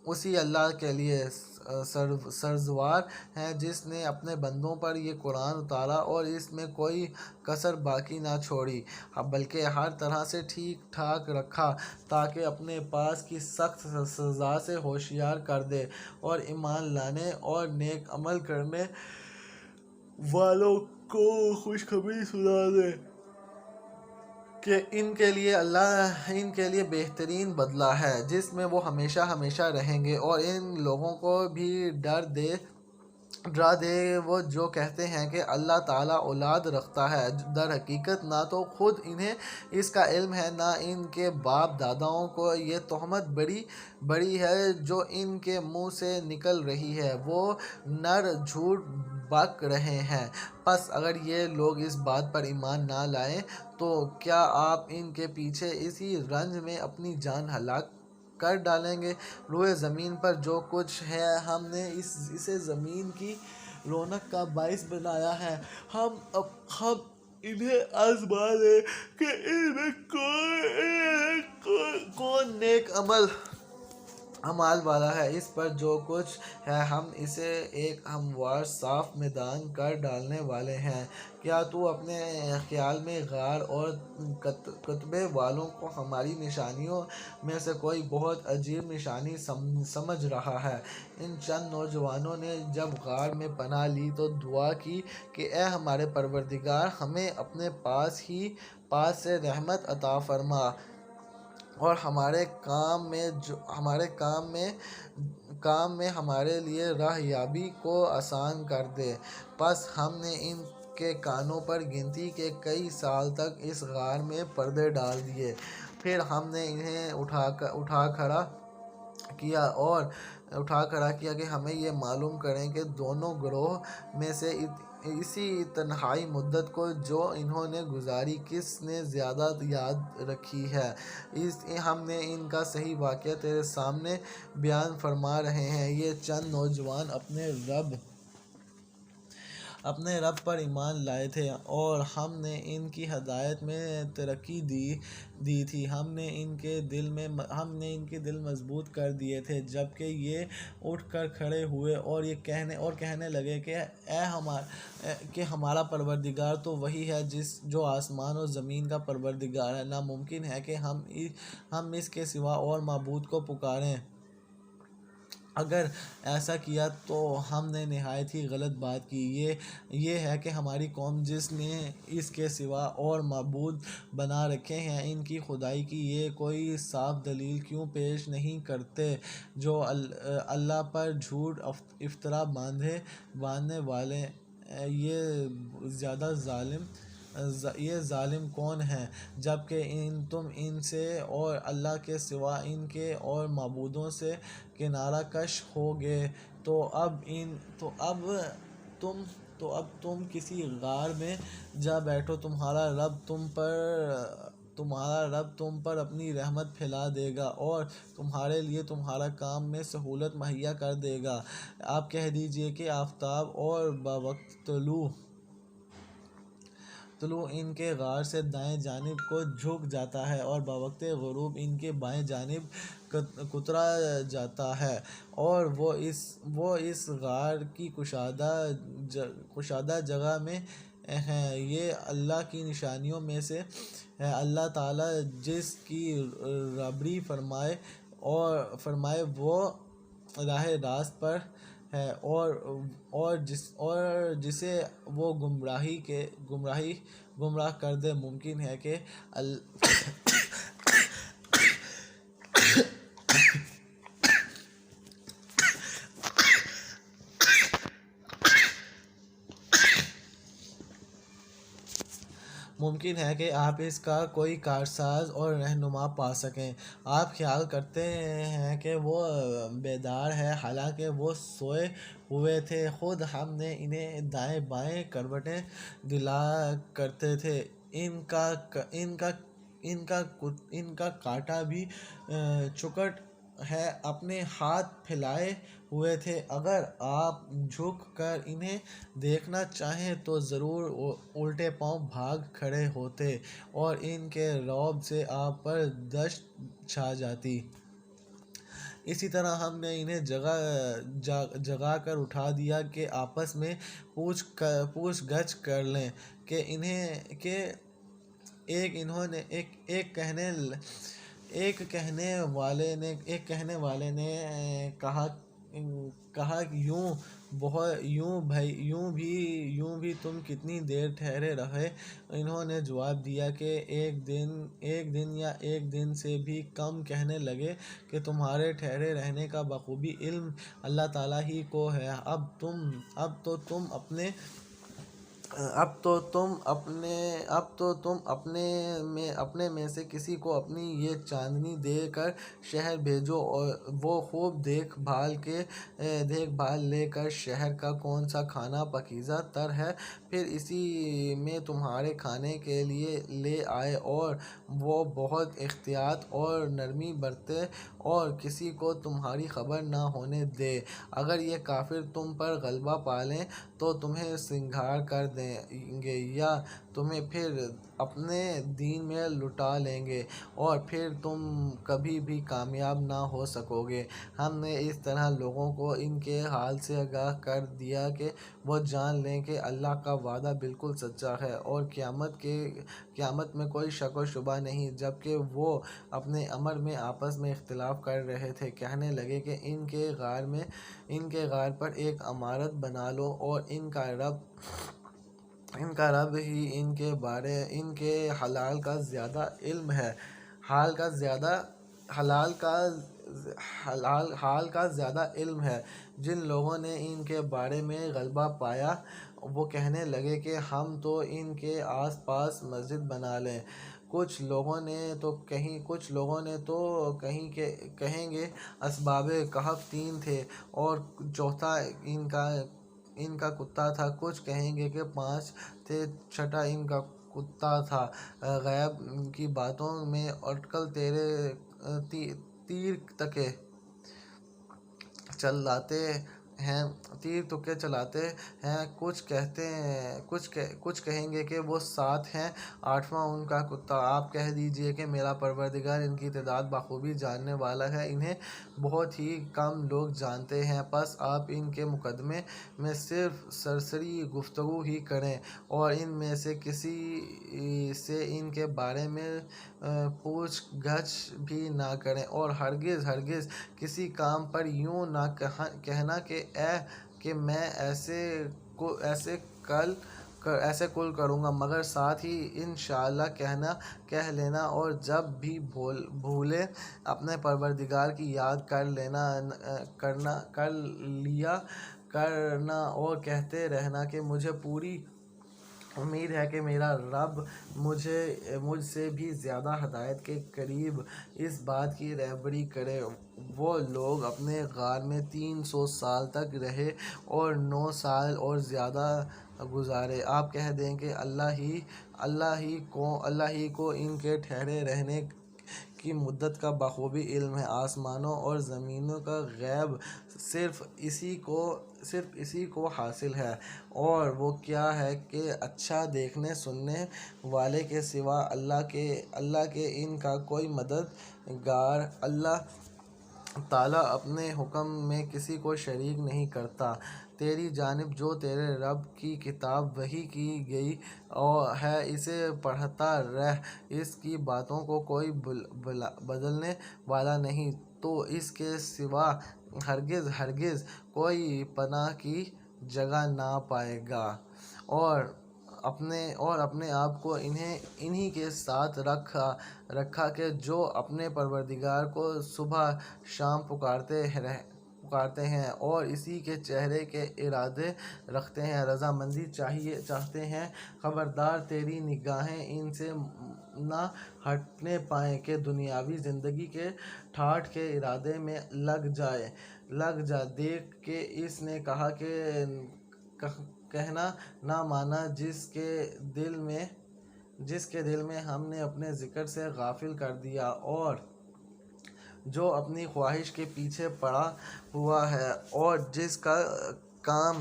اسی اللہ کے لیے سرزور ہیں جس نے اپنے بندوں پر یہ قرآن اتارا اور اس میں کوئی کسر باقی نہ چھوڑی، بلکہ ہر طرح سے ٹھیک ٹھاک رکھا تاکہ اپنے پاس کی سخت سزا سے ہوشیار کر دے اور ایمان لانے اور نیک عمل کرنے والوں کو خوشخبری سنا دے کہ ان کے لیے بہترین بدلہ ہے جس میں وہ ہمیشہ ہمیشہ رہیں گے، اور ان لوگوں کو بھی ڈرا دے وہ جو کہتے ہیں کہ اللہ تعالیٰ اولاد رکھتا ہے، در حقیقت نہ تو خود انہیں اس کا علم ہے، نہ ان کے باپ داداؤں کو یہ تہمت بڑی ہے جو ان کے منہ سے نکل رہی ہے، وہ نر جھوٹ بک رہے ہیں۔ پس اگر یہ لوگ اس بات پر ایمان نہ لائیں تو کیا آپ ان کے پیچھے اسی رنج میں اپنی جان ہلاک کر ڈالیں گے؟ روئے زمین پر جو کچھ ہے ہم نے اسے زمین کی رونق کا باعث بنایا ہے، ہم انہیں آزما لیں کہ ان میں کون نیک اعمال والا ہے۔ اس پر جو کچھ ہے ہم اسے ایک ہموار صاف میدان کر ڈالنے والے ہیں۔ کیا تو اپنے خیال میں غار اور کتبے والوں کو ہماری نشانیوں میں سے کوئی بہت عجیب نشانی سمجھ رہا ہے؟ ان چند نوجوانوں نے جب غار میں پناہ لی تو دعا کی کہ اے ہمارے پروردگار، ہمیں اپنے پاس سے رحمت عطا فرما اور ہمارے کام میں ہمارے لیے راہ یابی کو آسان کر دے۔ پس ہم نے ان کے کانوں پر گنتی کے کئی سال تک اس غار میں پردے ڈال دیے، پھر ہم نے انہیں اٹھا کھڑا کیا کہ ہمیں یہ معلوم کریں کہ دونوں گروہ میں سے اسی تنہائی مدت کو جو انہوں نے گزاری کس نے زیادہ یاد رکھی ہے۔ ہم نے ان کا صحیح واقعہ تیرے سامنے بیان فرما رہے ہیں۔ یہ چند نوجوان اپنے رب پر ایمان لائے تھے اور ہم نے ان کی ہدایت میں ترقی دی تھی، ہم نے ان کے دل مضبوط کر دیے تھے، جبکہ یہ اٹھ کر کھڑے ہوئے اور کہنے لگے کہ ہمارا پروردگار تو وہی ہے جو آسمان اور زمین کا پروردگار ہے، ناممکن ہے کہ ہم اس کے سوا اور معبود کو پکاریں۔ اگر ایسا کیا تو ہم نے نہایت ہی غلط بات کی۔ یہ ہے کہ ہماری قوم جس نے اس کے سوا اور معبود بنا رکھے ہیں، ان کی خدائی کی یہ کوئی صاف دلیل کیوں پیش نہیں کرتے؟ جو اللہ پر جھوٹ افطرا باندھنے والے، یہ ظالم کون ہیں؟ جبکہ تم ان سے اور اللہ کے سوا ان کے اور معبودوں سے کنارہ کش ہو گئے تو اب تم کسی غار میں جا بیٹھو، تمہارا رب تم پر اپنی رحمت پھیلا دے گا اور تمہارے لیے تمہارا کام میں سہولت مہیا کر دے گا۔ آپ کہہ دیجئے کہ آفتاب اور بوقت طلوع ان کے غار سے دائیں جانب کو جھک جاتا ہے اور بوقت غروب ان کے بائیں جانب کترا جاتا ہے، اور وہ اس غار کی کشادہ جگہ میں ہیں۔ یہ اللہ کی نشانیوں میں سے ہے۔ اللہ تعالیٰ جس کی رہبری فرمائے وہ راہ راست پر ہے اور جسے وہ گمراہ کر دے۔ ممکن ہے کہ ممکن ہے کہ آپ اس کا کوئی کارساز اور رہنما پا سکیں۔ آپ خیال کرتے ہیں کہ وہ بیدار ہے، حالانکہ وہ سوئے ہوئے تھے۔ خود ہم نے انہیں دائیں بائیں کروٹیں دلا کرتے تھے۔ ان کا کانٹا بھی چوکٹ ہے، اپنے ہاتھ پھیلائے ہوئے تھے۔ اگر آپ جھک کر انہیں دیکھنا چاہیں تو ضرور الٹے پاؤں بھاگ کھڑے ہوتے اور ان کے رعب سے آپ پر دہشت چھا جاتی۔ اسی طرح ہم نے انہیں جگا کر اٹھا دیا کہ آپس میں پوچھ گچھ کر لیں کہ ایک کہنے والے نے کہا یوں بھی تم کتنی دیر ٹھہرے رہے؟ انہوں نے جواب دیا کہ ایک دن یا ایک دن سے بھی کم۔ کہنے لگے کہ تمہارے ٹھہرے رہنے کا بخوبی علم اللہ تعالیٰ ہی کو ہے۔ اب تو تم اپنے میں سے کسی کو اپنی یہ چاندنی دے کر شہر بھیجو، وہ خوب دیکھ بھال لے کر شہر کا کون سا کھانا پاکیزہ تر ہے، پھر اسی میں تمہارے کھانے کے لیے لے آئے، اور وہ بہت احتیاط اور نرمی برتے اور کسی کو تمہاری خبر نہ ہونے دے۔ اگر یہ کافر تم پر غلبہ پا لیں تو تمہیں سنگھار کر دیں گے یا تمہیں پھر اپنے دین میں لٹا لیں گے، اور پھر تم کبھی بھی کامیاب نہ ہو سکو گے۔ ہم نے اس طرح لوگوں کو ان کے حال سے آگاہ کر دیا کہ وہ جان لیں کہ اللہ کا وعدہ بالکل سچا ہے اور قیامت میں کوئی شک و شبہ نہیں۔ جبکہ وہ اپنے امر میں آپس میں اختلاف کر رہے تھے، کہنے لگے کہ ان کے غار پر ایک عمارت بنا لو، اور ان کا رب ہی ان کے حال کا زیادہ علم ہے۔ جن لوگوں نے ان کے بارے میں غلبہ پایا وہ کہنے لگے کہ ہم تو ان کے آس پاس مسجد بنا لیں۔ کچھ لوگوں نے تو کہیں گے اسباب کہف 3 تھے اور چوتھا ان کا کتا تھا، کچھ کہیں گے کہ 5 تھے، چھٹا ان کا کتا تھا۔ غیب کی باتوں میں اٹکل تیر تکے چلاتے ہیں۔ کچھ کہیں گے کہ وہ 7 ہیں، 8واں ان کا کتا۔ آپ کہہ دیجئے کہ میرا پروردگار ان کی تعداد بخوبی جاننے والا ہے، انہیں بہت ہی کم لوگ جانتے ہیں۔ پس آپ ان کے مقدمے میں صرف سرسری گفتگو ہی کریں اور ان میں سے کسی سے ان کے بارے میں پوچھ گچھ بھی نہ کریں، اور ہرگز کسی کام پر یوں نہ کہنا کہ میں ایسے کل کروں گا، مگر ساتھ ہی انشاءاللہ کہہ لینا، اور جب بھی بھولیں اپنے پروردگار کی یاد کر لیا کرنا اور کہتے رہنا کہ مجھے پوری امید ہے کہ میرا رب مجھ سے بھی زیادہ ہدایت کے قریب اس بات کی رہبری کرے۔ وہ لوگ اپنے غار میں 300 سال تک رہے اور 9 سال اور زیادہ گزارے۔ آپ کہہ دیں کہ اللہ ہی کو ان کے ٹھہرے رہنے کی مدت کا بخوبی علم ہے۔ آسمانوں اور زمینوں کا غیب صرف اسی کو حاصل ہے، اور وہ کیا ہے کہ اچھا دیکھنے سننے والے کے سوا اللہ کے ان کا کوئی مددگار اللہ تعالیٰ اپنے حکم میں کسی کو شریک نہیں کرتا۔ تیری جانب جو تیرے رب کی کتاب وحی کی گئی ہے اسے پڑھتا رہ، اس کی باتوں کو کوئی بدلنے والا نہیں، تو اس کے سوا ہرگز کوئی پناہ کی جگہ نہ پائے گا۔ اور اپنے آپ کو انہی کے ساتھ رکھا کہ جو اپنے پروردگار کو صبح شام پکارتے پکارتے ہیں اور اسی کے چہرے کے ارادے رکھتے ہیں، رضامندی چاہتے ہیں۔ خبردار تیری نگاہیں ان سے نہ ہٹنے پائیں کہ دنیاوی زندگی کے ٹھاٹھ کے ارادے میں لگ جا۔ دیکھ کہ اس نے کہا کہ کہنا نہ مانا، جس کے دل میں ہم نے اپنے ذکر سے غافل کر دیا، اور جو اپنی خواہش کے پیچھے پڑا ہوا ہے، اور جس کا کام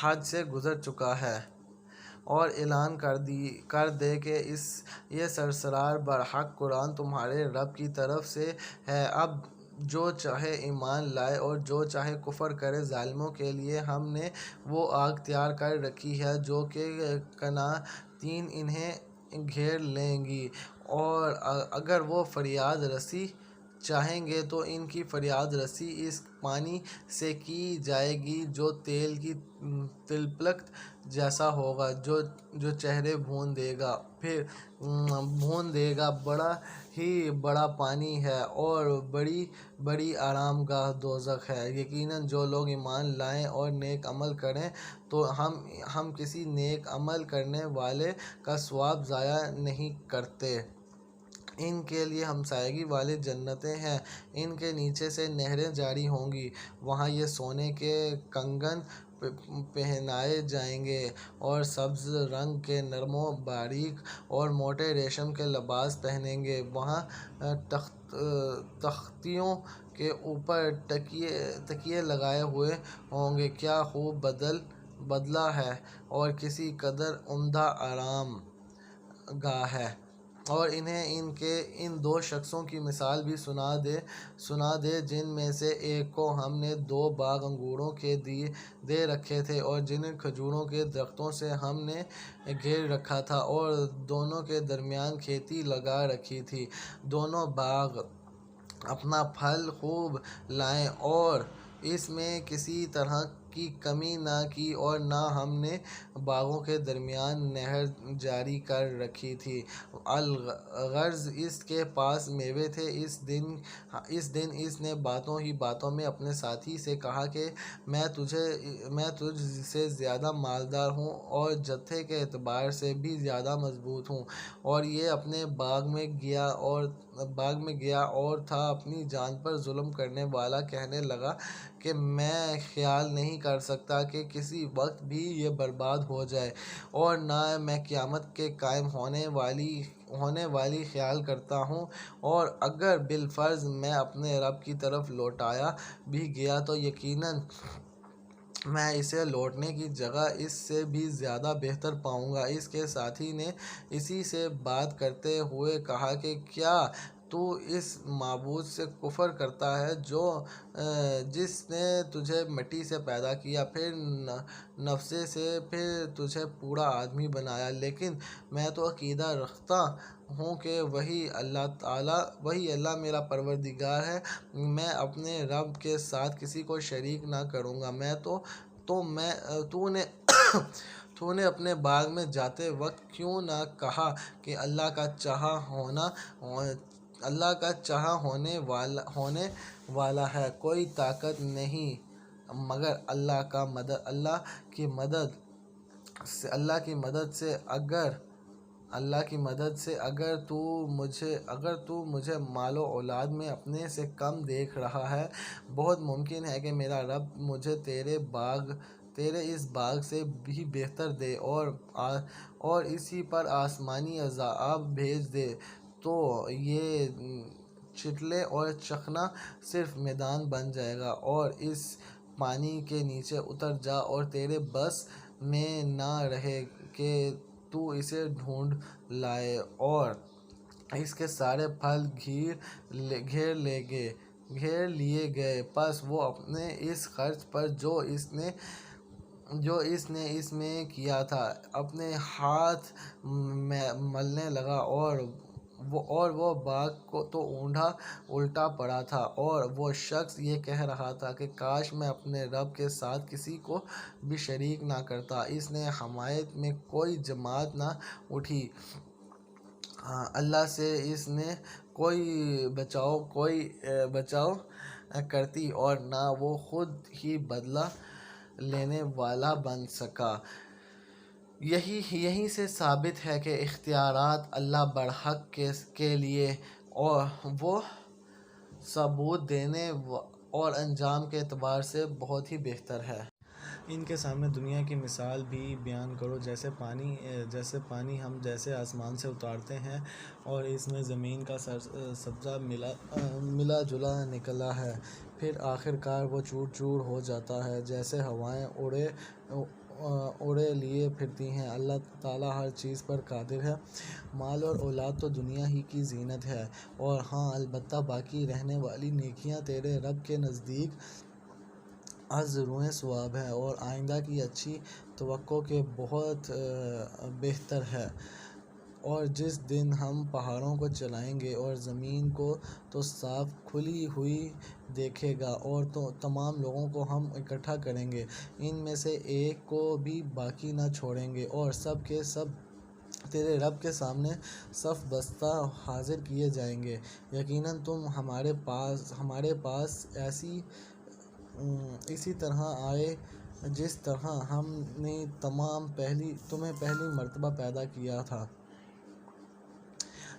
حد سے گزر چکا ہے۔ اور اعلان کر دے کہ یہ سراسر برحق قرآن تمہارے رب کی طرف سے ہے۔ اب جو چاہے ایمان لائے اور جو چاہے کفر کرے۔ ظالموں کے لیے ہم نے وہ آگ تیار کر رکھی ہے جو کہ قناطیں انہیں گھیر لیں گی، اور اگر وہ فریاد رسی چاہیں گے تو ان کی فریاد رسی اس پانی سے کی جائے گی جو تیل کی تلپٹ جیسا ہوگا، جو چہرے بھون دے گا۔ بڑا ہی بڑا پانی ہے اور بڑی آرام گاہ دوزخ ہے۔ یقیناً جو لوگ ایمان لائیں اور نیک عمل کریں تو ہم کسی نیک عمل کرنے والے کا ثواب ضائع نہیں کرتے۔ ان کے لیے ہمسایگی والی جنتیں ہیں، ان کے نیچے سے نہریں جاری ہوں گی۔ وہاں یہ سونے کے کنگن پہنائے جائیں گے اور سبز رنگ کے نرم و باریک اور موٹے ریشم کے لباس پہنیں گے۔ وہاں تختیوں کے اوپر تکیے لگائے ہوئے ہوں گے۔ کیا خوب بدلہ ہے اور کس قدر عمدہ آرام گاہ ہے! اور انہیں ان دو شخصوں کی مثال بھی سنا دے جن میں سے ایک کو ہم نے 2 باغ انگوروں کے دے رکھے تھے اور جنہیں کھجوروں کے درختوں سے ہم نے گھیر رکھا تھا، اور دونوں کے درمیان کھیتی لگا رکھی تھی۔ دونوں باغ اپنا پھل خوب لائے اور اس میں کسی طرح کی کمی نہ کی، اور نہ ہم نے باغوں کے درمیان نہر جاری کر رکھی تھی۔ الغرض اس کے پاس میوے تھے۔ اس دن اس نے باتوں ہی باتوں میں اپنے ساتھی سے کہا کہ میں تجھ سے زیادہ مالدار ہوں اور جتھے کے اعتبار سے بھی زیادہ مضبوط ہوں۔ اور یہ اپنے باغ میں گیا اور تھا اپنی جان پر ظلم کرنے والا۔ کہنے لگا کہ میں خیال نہیں کر سکتا کہ کسی وقت بھی یہ برباد ہو جائے، اور نہ میں قیامت کے قائم ہونے والی خیال کرتا ہوں، اور اگر بالفرض میں اپنے رب کی طرف لوٹایا بھی گیا تو یقیناً میں اسے لوٹنے کی جگہ اس سے بھی زیادہ بہتر پاؤں گا۔ اس کے ساتھی نے اسی سے بات کرتے ہوئے کہا کہ کیا تو اس معبود سے کفر کرتا ہے جس نے تجھے مٹی سے پیدا کیا، پھر نطفے سے، پھر تجھے پورا آدمی بنایا؟ لیکن میں تو عقیدہ رکھتا ہوں کہ وہی اللہ میرا پروردگار ہے، میں اپنے رب کے ساتھ کسی کو شریک نہ کروں گا۔ تو نے اپنے باغ میں جاتے وقت کیوں نہ کہا کہ اللہ کا چاہا ہونے والا ہے، کوئی طاقت نہیں مگر اللہ کی مدد سے۔ اگر تو مجھے مال و اولاد میں اپنے سے کم دیکھ رہا ہے، بہت ممکن ہے کہ میرا رب مجھے تیرے اس باغ سے بھی بہتر دے اور اسی پر آسمانی عذاب بھیج دے، تو یہ چٹلے اور چکنا صرف میدان بن جائے گا، اور اس پانی کے نیچے اتر جا، اور تیرے بس میں نہ رہے کہ تو اسے ڈھونڈ لائے، اور اس کے سارے پھل گھیر لیے گئے۔ پس وہ اپنے اس خرچ پر جو اس نے اس میں کیا تھا اپنے ہاتھ ملنے لگا، اور وہ باغ تو الٹا پڑا تھا، اور وہ شخص یہ کہہ رہا تھا کہ کاش میں اپنے رب کے ساتھ کسی کو بھی شریک نہ کرتا۔ اس کی حمایت میں کوئی جماعت نہ اٹھی، اللہ سے اس نے کوئی بچاؤ کرتی اور نہ وہ خود ہی بدلہ لینے والا بن سکا۔ یہیں سے ثابت ہے کہ اختیارات اللہ برحق کے لیے اور وہ ثبوت دینے اور انجام کے اعتبار سے بہت ہی بہتر ہے۔ ان کے سامنے دنیا کی مثال بھی بیان کرو، جیسے پانی ہم جیسے آسمان سے اتارتے ہیں اور اس میں زمین کا سبزہ ملا جلا نکلا ہے، پھر آخر کار وہ چور چور ہو جاتا ہے، جیسے ہوائیں اڑے لیے پھرتی ہیں۔ اللہ تعالیٰ ہر چیز پر قادر ہے۔ مال اور اولاد تو دنیا ہی کی زینت ہے، اور ہاں البتہ باقی رہنے والی نیکیاں تیرے رب کے نزدیک ازروئے ثواب ہیں اور آئندہ کی اچھی توقع کے بہت بہتر ہے۔ اور جس دن ہم پہاڑوں کو چلائیں گے اور زمین کو تو صاف کھلی ہوئی دیکھے گا، اور تو تمام لوگوں کو ہم اکٹھا کریں گے، ان میں سے ایک کو بھی باقی نہ چھوڑیں گے، اور سب کے سب تیرے رب کے سامنے صف بستہ حاضر کیے جائیں گے۔ یقیناً تم ہمارے پاس اسی طرح آئے جس طرح ہم نے تمہیں پہلی مرتبہ پیدا کیا تھا،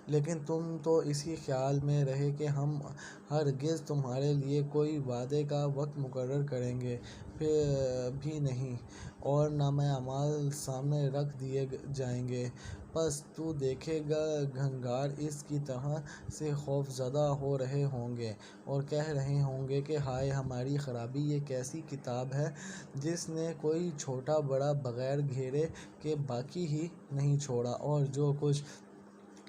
لیکن تم تو اسی خیال میں رہے کہ ہم ہرگز تمہارے لیے کوئی وعدے کا وقت مقرر کریں گے بھی نہیں، اور نامہ اعمال سامنے رکھ دیے جائیں گے۔ پس تو دیکھے گا گنہگار اس کی طرح سے خوف زدہ ہو رہے ہوں گے اور کہہ رہے ہوں گے کہ ہائے ہماری خرابی، یہ کیسی کتاب ہے جس نے کوئی چھوٹا بڑا بغیر گھیرے کے باقی ہی نہیں چھوڑا، اور جو کچھ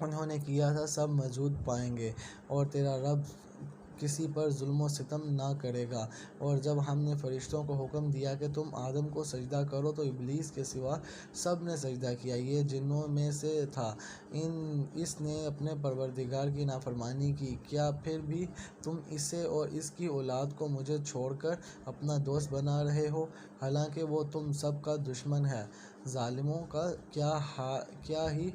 انہوں نے کیا تھا سب موجود پائیں گے، اور تیرا رب کسی پر ظلم و ستم نہ کرے گا۔ اور جب ہم نے فرشتوں کو حکم دیا کہ تم آدم کو سجدہ کرو تو ابلیس کے سوا سب نے سجدہ کیا، یہ جنوں میں سے تھا، اس نے اپنے پروردگار کی نافرمانی کی۔ کیا پھر بھی تم اسے اور اس کی اولاد کو مجھے چھوڑ کر اپنا دوست بنا رہے ہو، حالانکہ وہ تم سب کا دشمن ہے؟ ظالموں کا کیا ہی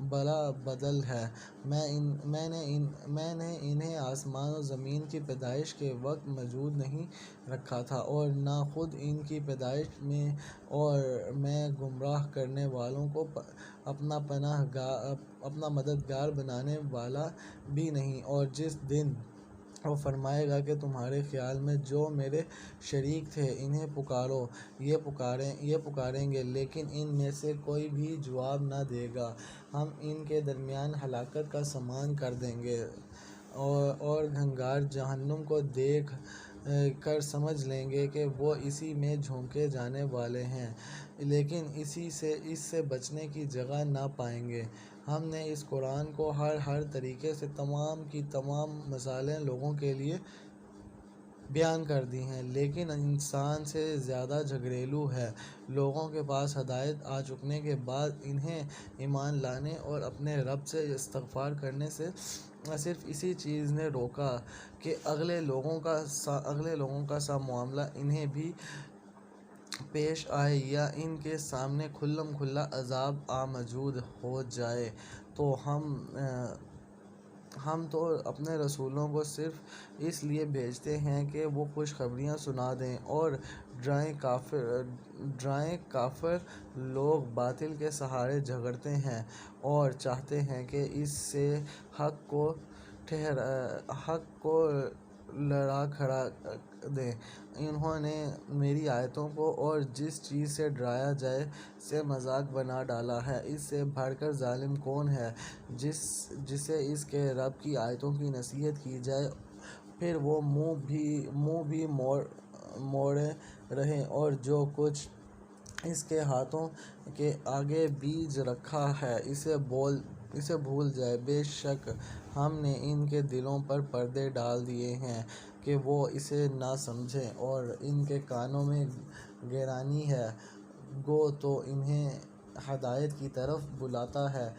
بڑا بدل ہے۔ میں نے انہیں آسمان و زمین کی پیدائش کے وقت موجود نہیں رکھا تھا، اور نہ خود ان کی پیدائش میں، اور میں گمراہ کرنے والوں کو اپنا مددگار بنانے والا بھی نہیں۔ اور جس دن وہ فرمائے گا کہ تمہارے خیال میں جو میرے شریک تھے انہیں پکارو، یہ پکاریں گے، لیکن ان میں سے کوئی بھی جواب نہ دے گا، ہم ان کے درمیان ہلاکت کا سامان کر دیں گے، اور گنہگار جہنم کو دیکھ کر سمجھ لیں گے کہ وہ اسی میں جھونکے جانے والے ہیں، لیکن اس سے بچنے کی جگہ نہ پائیں گے۔ ہم نے اس قرآن کو ہر طریقے سے تمام کی تمام مثالیں لوگوں کے لیے بیان کر دی ہیں، لیکن انسان سے زیادہ جھگڑیلو ہے۔ لوگوں کے پاس ہدایت آ چکنے کے بعد انہیں ایمان لانے اور اپنے رب سے استغفار کرنے سے صرف اسی چیز نے روکا کہ اگلے لوگوں کا سا معاملہ انہیں بھی پیش آئے یا ان کے سامنے کھلم کھلا عذاب موجود ہو جائے۔ تو ہم تو اپنے رسولوں کو صرف اس لیے بھیجتے ہیں کہ وہ خوشخبریاں سنا دیں اور ڈرائیں۔ کافر لوگ باطل کے سہارے جھگڑتے ہیں اور چاہتے ہیں کہ اس سے حق کو لڑا کھڑا دیں۔ انہوں نے میری آیتوں کو اور جس چیز سے ڈرایا جائے سے مذاق بنا ڈالا ہے۔ اس سے بڑھ کر ظالم کون ہے جسے اس کے رب کی آیتوں کی نصیحت کی جائے، پھر وہ منہ بھی موڑے رہے، اور جو کچھ اس کے ہاتھوں کے آگے بیج رکھا ہے اسے بھول جائے۔ بے شک ہم نے ان کے دلوں پر پردے ڈال دیے ہیں کہ وہ اسے نہ سمجھیں، اور ان کے کانوں میں گرانی ہے، گو تو انہیں ہدایت کی طرف بلاتا ہے،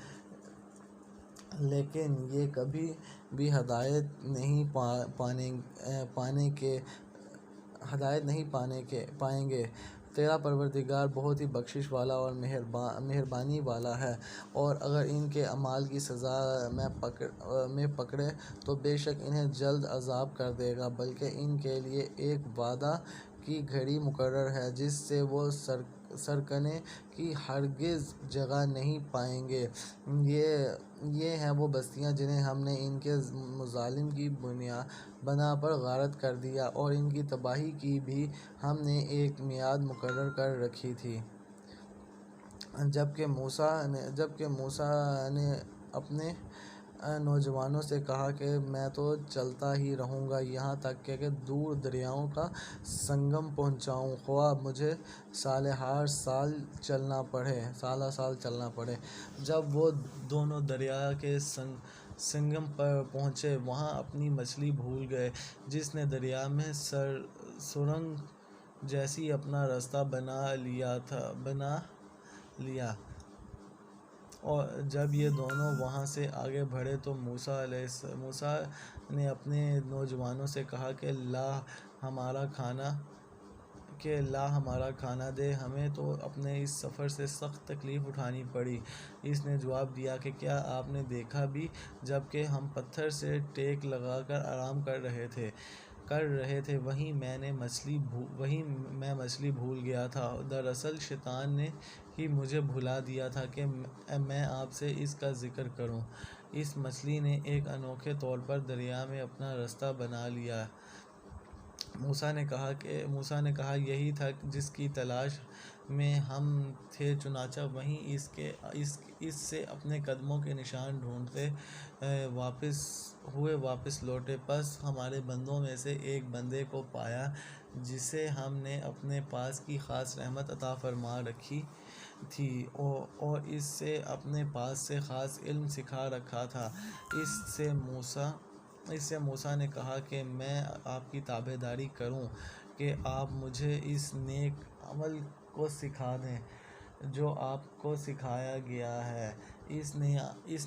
لیکن یہ کبھی بھی ہدایت نہیں پائیں گے۔ تیرا پروردگار بہت ہی بخشش والا اور مہربانی والا ہے، اور اگر ان کے اعمال کی سزا میں پکڑے تو بے شک انہیں جلد عذاب کر دے گا، بلکہ ان کے لیے ایک وعدہ کی گھڑی مقرر ہے جس سے وہ سرکنے کی ہرگز جگہ نہیں پائیں گے۔ یہ ہیں وہ بستیاں جنہیں ہم نے ان کے مظالم کی بنا پر غارت کر دیا، اور ان کی تباہی کی بھی ہم نے ایک میعاد مقرر کر رکھی تھی۔ جبکہ موسیٰ نے اپنے نوجوانوں سے کہا کہ میں تو چلتا ہی رہوں گا یہاں تک کہ دور دریاؤں کا سنگم پہنچاؤں، خواہ مجھے سالہ سال چلنا پڑے۔ جب وہ دونوں دریا کے سنگم پر پہنچے، وہاں اپنی مچھلی بھول گئے، جس نے دریا میں سرنگ جیسی اپنا راستہ بنا لیا۔ اور جب یہ دونوں وہاں سے آگے بڑھے تو موسیٰ نے اپنے نوجوانوں سے کہا کہ لا ہمارا کھانا دے، ہمیں تو اپنے اس سفر سے سخت تکلیف اٹھانی پڑی۔ اس نے جواب دیا کہ کیا آپ نے دیکھا بھی، جب کہ ہم پتھر سے ٹیک لگا کر آرام کر رہے تھے، وہیں میں مچھلی بھول گیا تھا۔ دراصل شیطان نے ہی مجھے بھلا دیا تھا کہ میں آپ سے اس کا ذکر کروں۔ اس مچھلی نے ایک انوکھے طور پر دریا میں اپنا راستہ بنا لیا۔ موسیٰ نے کہا یہی تھا جس کی تلاش میں ہم تھے، چنانچہ وہیں اس سے اپنے قدموں کے نشان ڈھونڈتے ہوئے واپس لوٹے۔ پس ہمارے بندوں میں سے ایک بندے کو پایا جسے ہم نے اپنے پاس کی خاص رحمت عطا فرما رکھی تھی، اور اس سے اپنے پاس سے خاص علم سکھا رکھا تھا۔ اس سے موسیٰ نے کہا کہ میں آپ کی تابعداری کروں کہ آپ مجھے اس نیک عمل کو سکھا دیں جو آپ کو سکھایا گیا ہے۔ اس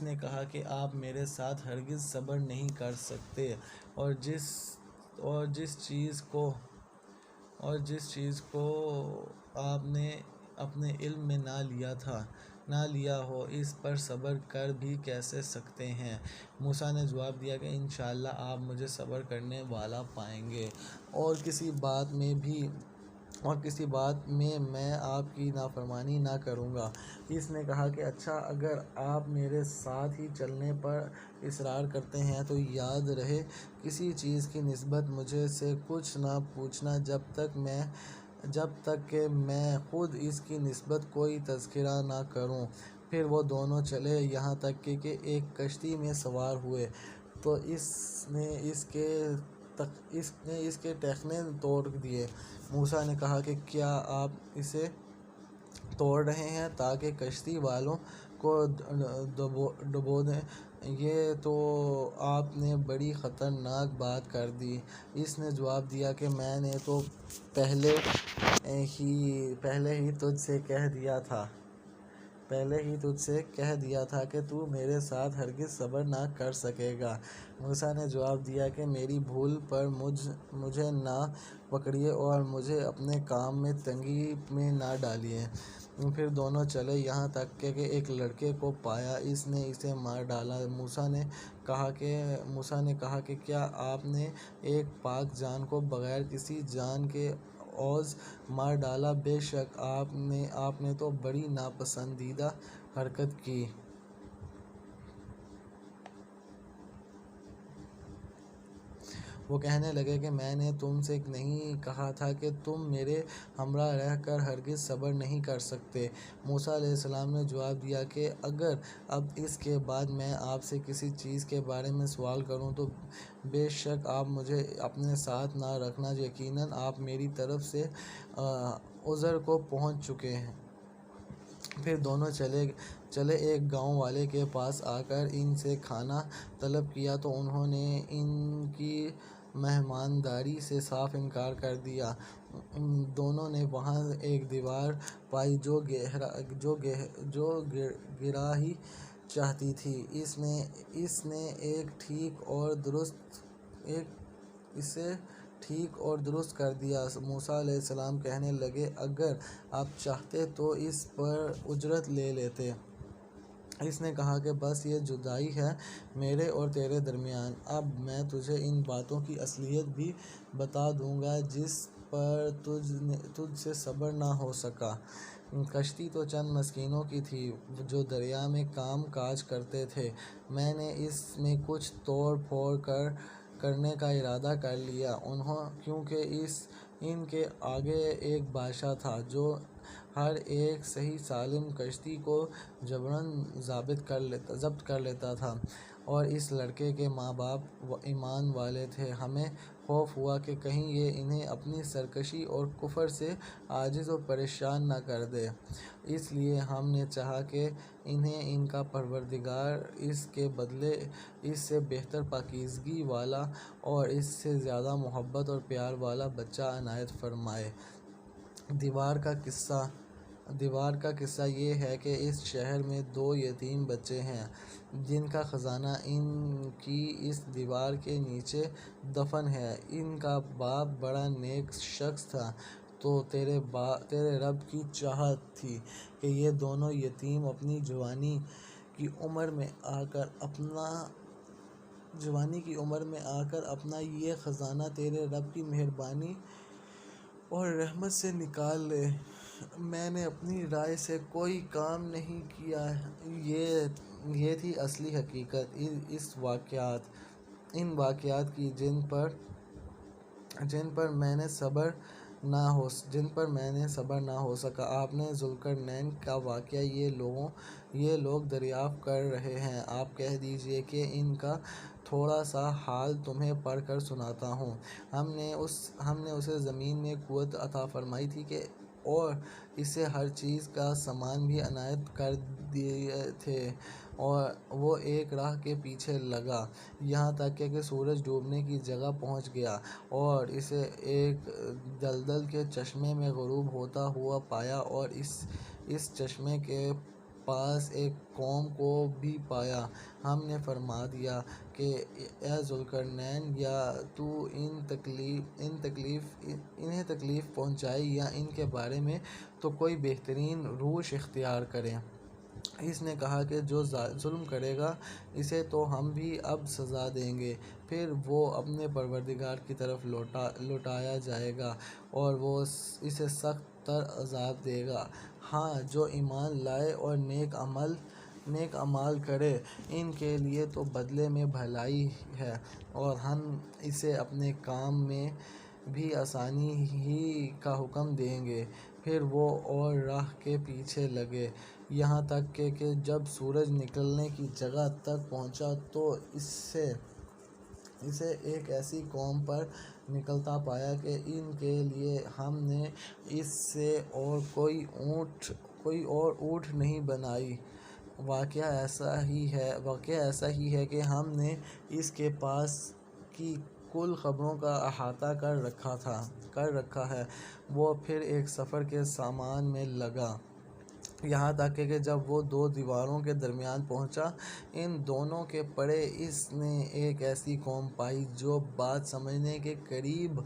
نے کہا کہ آپ میرے ساتھ ہرگز صبر نہیں کر سکتے، اور جس چیز کو آپ نے اپنے علم میں نہ لیا ہو، اس پر صبر کر بھی کیسے سکتے ہیں؟ موسیٰ نے جواب دیا کہ انشاءاللہ آپ مجھے صبر کرنے والا پائیں گے، اور کسی بات میں میں آپ کی نافرمانی نہ کروں گا۔ اس نے کہا کہ اچھا، اگر آپ میرے ساتھ ہی چلنے پر اصرار کرتے ہیں تو یاد رہے کسی چیز کی نسبت مجھ سے کچھ نہ پوچھنا جب تک کہ میں خود اس کی نسبت کوئی تذکرہ نہ کروں۔ پھر وہ دونوں چلے یہاں تک کہ ایک کشتی میں سوار ہوئے تو اس نے اس کے ٹخنے توڑ دیے۔ موسیٰ نے کہا کہ کیا آپ اسے توڑ رہے ہیں تاکہ کشتی والوں کو ڈبو دیں؟ یہ تو آپ نے بڑی خطرناک بات کر دی۔ اس نے جواب دیا کہ میں نے تو پہلے ہی تجھ سے کہہ دیا تھا کہ تو میرے ساتھ ہرگز صبر نہ کر سکے گا۔ موسیٰ نے جواب دیا کہ میری بھول پر مجھے نہ پکڑیے اور مجھے اپنے کام میں تنگی میں نہ ڈالیے۔ پھر دونوں چلے یہاں تک کہ ایک لڑکے کو پایا، اس نے اسے مار ڈالا۔ موسیٰ نے کہا کہ کیا آپ نے ایک پاک جان کو بغیر کسی جان کے عوض مار ڈالا؟ بے شک آپ نے تو بڑی ناپسندیدہ حرکت کی۔ وہ کہنے لگے کہ میں نے تم سے نہیں کہا تھا کہ تم میرے ہمراہ رہ کر ہرگز صبر نہیں کر سکتے؟ موسیٰ علیہ السلام نے جواب دیا کہ اگر اب اس کے بعد میں آپ سے کسی چیز کے بارے میں سوال کروں تو بے شک آپ مجھے اپنے ساتھ نہ رکھنا، یقیناً آپ میری طرف سے عذر کو پہنچ چکے ہیں۔ پھر دونوں چلے ایک گاؤں والے کے پاس آ کر ان سے کھانا طلب کیا تو انہوں نے ان کی مہمانداری سے صاف انکار کر دیا۔ دونوں نے وہاں ایک دیوار پائی جو گرا ہی چاہتی تھی۔ اسے ٹھیک ٹھیک اور درست کر دیا۔ موسیٰ علیہ السلام کہنے لگے، اگر آپ چاہتے تو اس پر اجرت لے لیتے۔ اس نے کہا کہ بس یہ جدائی ہے میرے اور تیرے درمیان، اب میں تجھے ان باتوں کی اصلیت بھی بتا دوں گا جس پر تجھ سے صبر نہ ہو سکا۔ کشتی تو چند مسکینوں کی تھی جو دریا میں کام کاج کرتے تھے، میں نے اس میں کچھ توڑ پھوڑ کرنے کا ارادہ کر لیا، کیونکہ ان کے آگے ایک بادشاہ تھا جو ہر ایک صحیح سالم کشتی کو جبراً ضبط کر لیتا تھا، اور اس لڑکے کے ماں باپ ایمان والے تھے۔ ہمیں خوف ہوا کہ کہیں یہ انہیں اپنی سرکشی اور کفر سے عاجز و پریشان نہ کر دے، اس لیے ہم نے چاہا کہ انہیں ان کا پروردگار اس کے بدلے اس سے بہتر پاکیزگی والا اور اس سے زیادہ محبت اور پیار والا بچہ عنایت فرمائے۔ دیوار کا قصہ یہ ہے کہ اس شہر میں 2 یتیم بچے ہیں جن کا خزانہ ان کی اس دیوار کے نیچے دفن ہے۔ ان کا باپ بڑا نیک شخص تھا، تو تیرے رب کی چاہت تھی کہ یہ دونوں یتیم اپنی جوانی کی عمر میں آ کر اپنا یہ خزانہ تیرے رب کی مہربانی اور رحمت سے نکال لیں۔ میں نے اپنی رائے سے کوئی کام نہیں کیا، یہ تھی اصلی حقیقت ان واقعات کی جن پر میں نے صبر نہ ہو سکا۔ آپ نے ذوالقرنین کا واقعہ یہ لوگ دریافت کر رہے ہیں، آپ کہہ دیجیے کہ ان کا تھوڑا سا حال تمہیں پڑھ کر سناتا ہوں۔ ہم نے اسے زمین میں قوت عطا فرمائی تھی اور اسے ہر چیز کا سامان بھی عنایت کر دیے تھے، اور وہ ایک راہ کے پیچھے لگا یہاں تک کہ سورج ڈوبنے کی جگہ پہنچ گیا اور اسے ایک دلدل کے چشمے میں غروب ہوتا ہوا پایا، اور اس چشمے کے پاس ایک قوم کو بھی پایا۔ ہم نے فرما دیا کہ اے ذوالقرنین، یا تو انہیں تکلیف پہنچائے یا ان کے بارے میں تو کوئی بہترین روش اختیار کرے۔ اس نے کہا کہ جو ظلم کرے گا اسے تو ہم بھی اب سزا دیں گے، پھر وہ اپنے پروردگار کی طرف لوٹایا جائے گا اور وہ اسے سخت تر عذاب دے گا۔ ہاں، جو ایمان لائے اور نیک اعمال کرے ان کے لیے تو بدلے میں بھلائی ہے، اور ہم اسے اپنے کام میں بھی آسانی ہی کا حکم دیں گے۔ پھر وہ اور راہ کے پیچھے لگے یہاں تک کہ جب سورج نکلنے کی جگہ تک پہنچا تو اسے ایک ایسی قوم پر نکلتا پایا کہ ان کے لیے ہم نے اس سے اور کوئی اونٹ نہیں بنائی۔ واقعہ ایسا ہی ہے کہ ہم نے اس کے پاس کی کل خبروں کا احاطہ کر رکھا ہے۔ وہ پھر ایک سفر کے سامان میں لگا یہاں تک کہ جب وہ 2 دیواروں کے درمیان پہنچا، ان دونوں کے پرے اس نے ایک ایسی قوم پائی جو بات سمجھنے کے قریب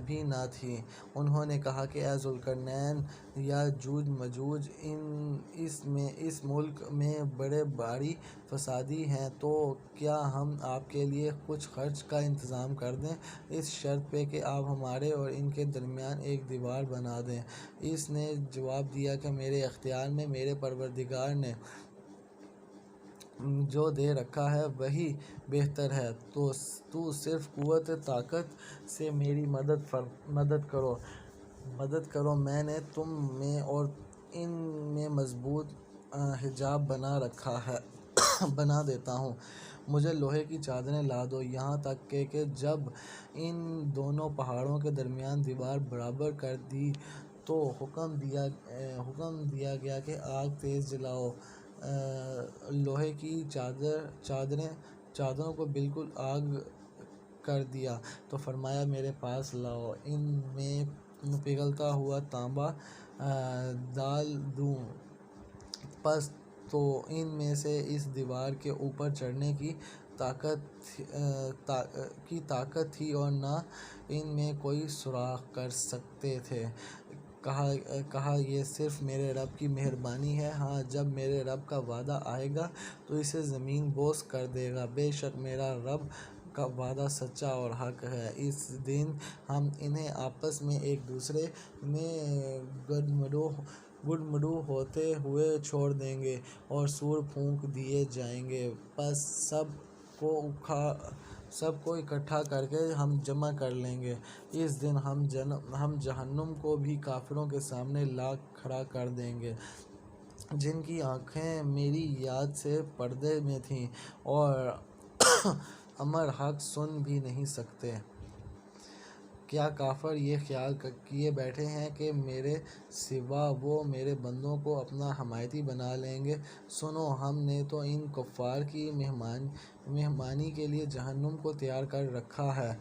بھی نہ تھی۔ انہوں نے کہا کہ اے ذوالقرنین، یاجوج ماجوج اس ملک میں بڑے بھاری فسادی ہیں، تو کیا ہم آپ کے لیے کچھ خرچ کا انتظام کر دیں، اس شرط پہ کہ آپ ہمارے اور ان کے درمیان ایک دیوار بنا دیں؟ اس نے جواب دیا کہ میرے اختیار میں میرے پروردگار نے جو دے رکھا ہے وہی بہتر ہے، تو صرف قوت طاقت سے میری مدد کرو، میں نے تم میں اور ان میں مضبوط حجاب بنا دیتا ہوں۔ مجھے لوہے کی چادریں لا دو، یہاں تک کہ جب ان دونوں پہاڑوں کے درمیان دیوار برابر کر دی تو حکم دیا گیا کہ آگ تیز جلاؤ۔ لوہے کی چادروں کو بالکل آگ کر دیا تو فرمایا میرے پاس لاؤ، ان میں پگھلتا ہوا تانبا ڈال دوں، پس تو ان میں سے اس دیوار کے اوپر چڑھنے کی طاقت تھی اور نہ ان میں کوئی سراغ کر سکتے تھے۔ کہا یہ صرف میرے رب کی مہربانی ہے، ہاں جب میرے رب کا وعدہ آئے گا تو اسے زمین بوس کر دے گا، بے شک میرا رب کا وعدہ سچا اور حق ہے۔ اس دن ہم انہیں آپس میں ایک دوسرے میں گڈمڈو ہوتے ہوئے چھوڑ دیں گے اور سور پھونک دیے جائیں گے، پس سب کو اکٹھا کر کے ہم جمع کر لیں گے۔ اس دن ہم جہنم کو بھی کافروں کے سامنے لا کھڑا کر دیں گے، جن کی آنکھیں میری یاد سے پردے میں تھیں اور امر حق سن بھی نہیں سکتے۔ کیا کافر یہ خیال کیے بیٹھے ہیں کہ میرے سوا وہ میرے بندوں کو اپنا حمایتی بنا لیں گے؟ سنو، ہم نے تو ان کفار کی مہمانی کے لیے جہنم کو تیار کر رکھا ہے۔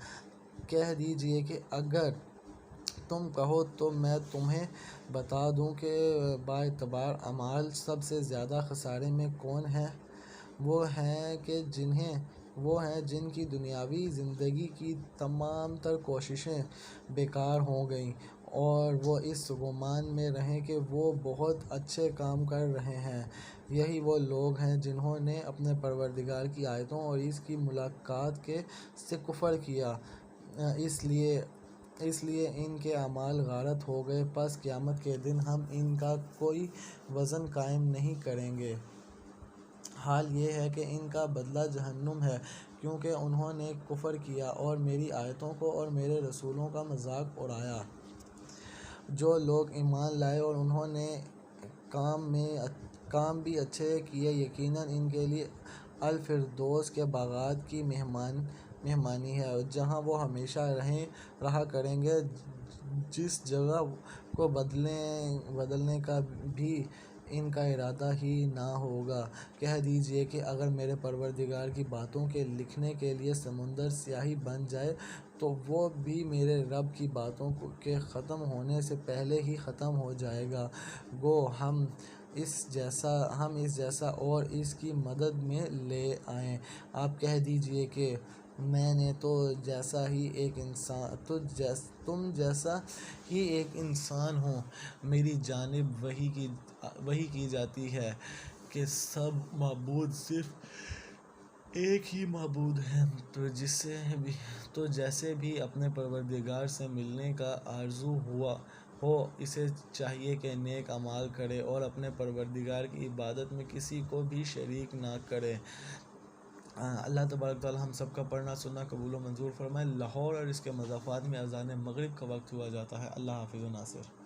کہہ دیجئے کہ اگر تم کہو تو میں تمہیں بتا دوں کہ باعتبار اعمال سب سے زیادہ خسارے میں کون ہیں۔ وہ ہیں جن کی دنیاوی زندگی کی تمام تر کوششیں بیکار ہو گئیں اور وہ اس گمان میں رہے کہ وہ بہت اچھے کام کر رہے ہیں۔ یہی وہ لوگ ہیں جنہوں نے اپنے پروردگار کی آیتوں اور اس کی ملاقات سے کفر کیا، اس لیے ان کے اعمال غارت ہو گئے، پس قیامت کے دن ہم ان کا کوئی وزن قائم نہیں کریں گے۔ حال یہ ہے کہ ان کا بدلہ جہنم ہے، کیونکہ انہوں نے کفر کیا اور میری آیتوں کو اور میرے رسولوں کا مذاق اڑایا۔ جو لوگ ایمان لائے اور انہوں نے کام بھی اچھے کیے، یقیناً ان کے لیے الفردوس کے باغات کی مہمانی ہے، جہاں وہ ہمیشہ رہا کریں گے، جس جگہ کو بدلنے کا بھی ان کا ارادہ ہی نہ ہوگا۔ کہہ دیجئے کہ اگر میرے پروردگار کی باتوں کے لکھنے کے لیے سمندر سیاہی بن جائے تو وہ بھی میرے رب کی باتوں کے ختم ہونے سے پہلے ہی ختم ہو جائے گا۔ گو ہم اس جیسا اور اس کی مدد میں لے آئیں۔ آپ کہہ دیجئے کہ میں نے تم جیسا ہی ایک انسان ہوں، میری جانب وحی کی جاتی ہے کہ سب معبود صرف ایک ہی معبود ہے۔ تو جسے بھی اپنے پروردگار سے ملنے کا آرزو ہو، اسے چاہیے کہ نیک اعمال کرے اور اپنے پروردگار کی عبادت میں کسی کو بھی شریک نہ کرے۔ اللہ تبارک و تعالی ہم سب کا پڑھنا سننا قبول و منظور فرمائے۔ لاہور اور اس کے مضافات میں اذان مغرب کا وقت ہوا جاتا ہے۔ اللہ حافظ و ناصر۔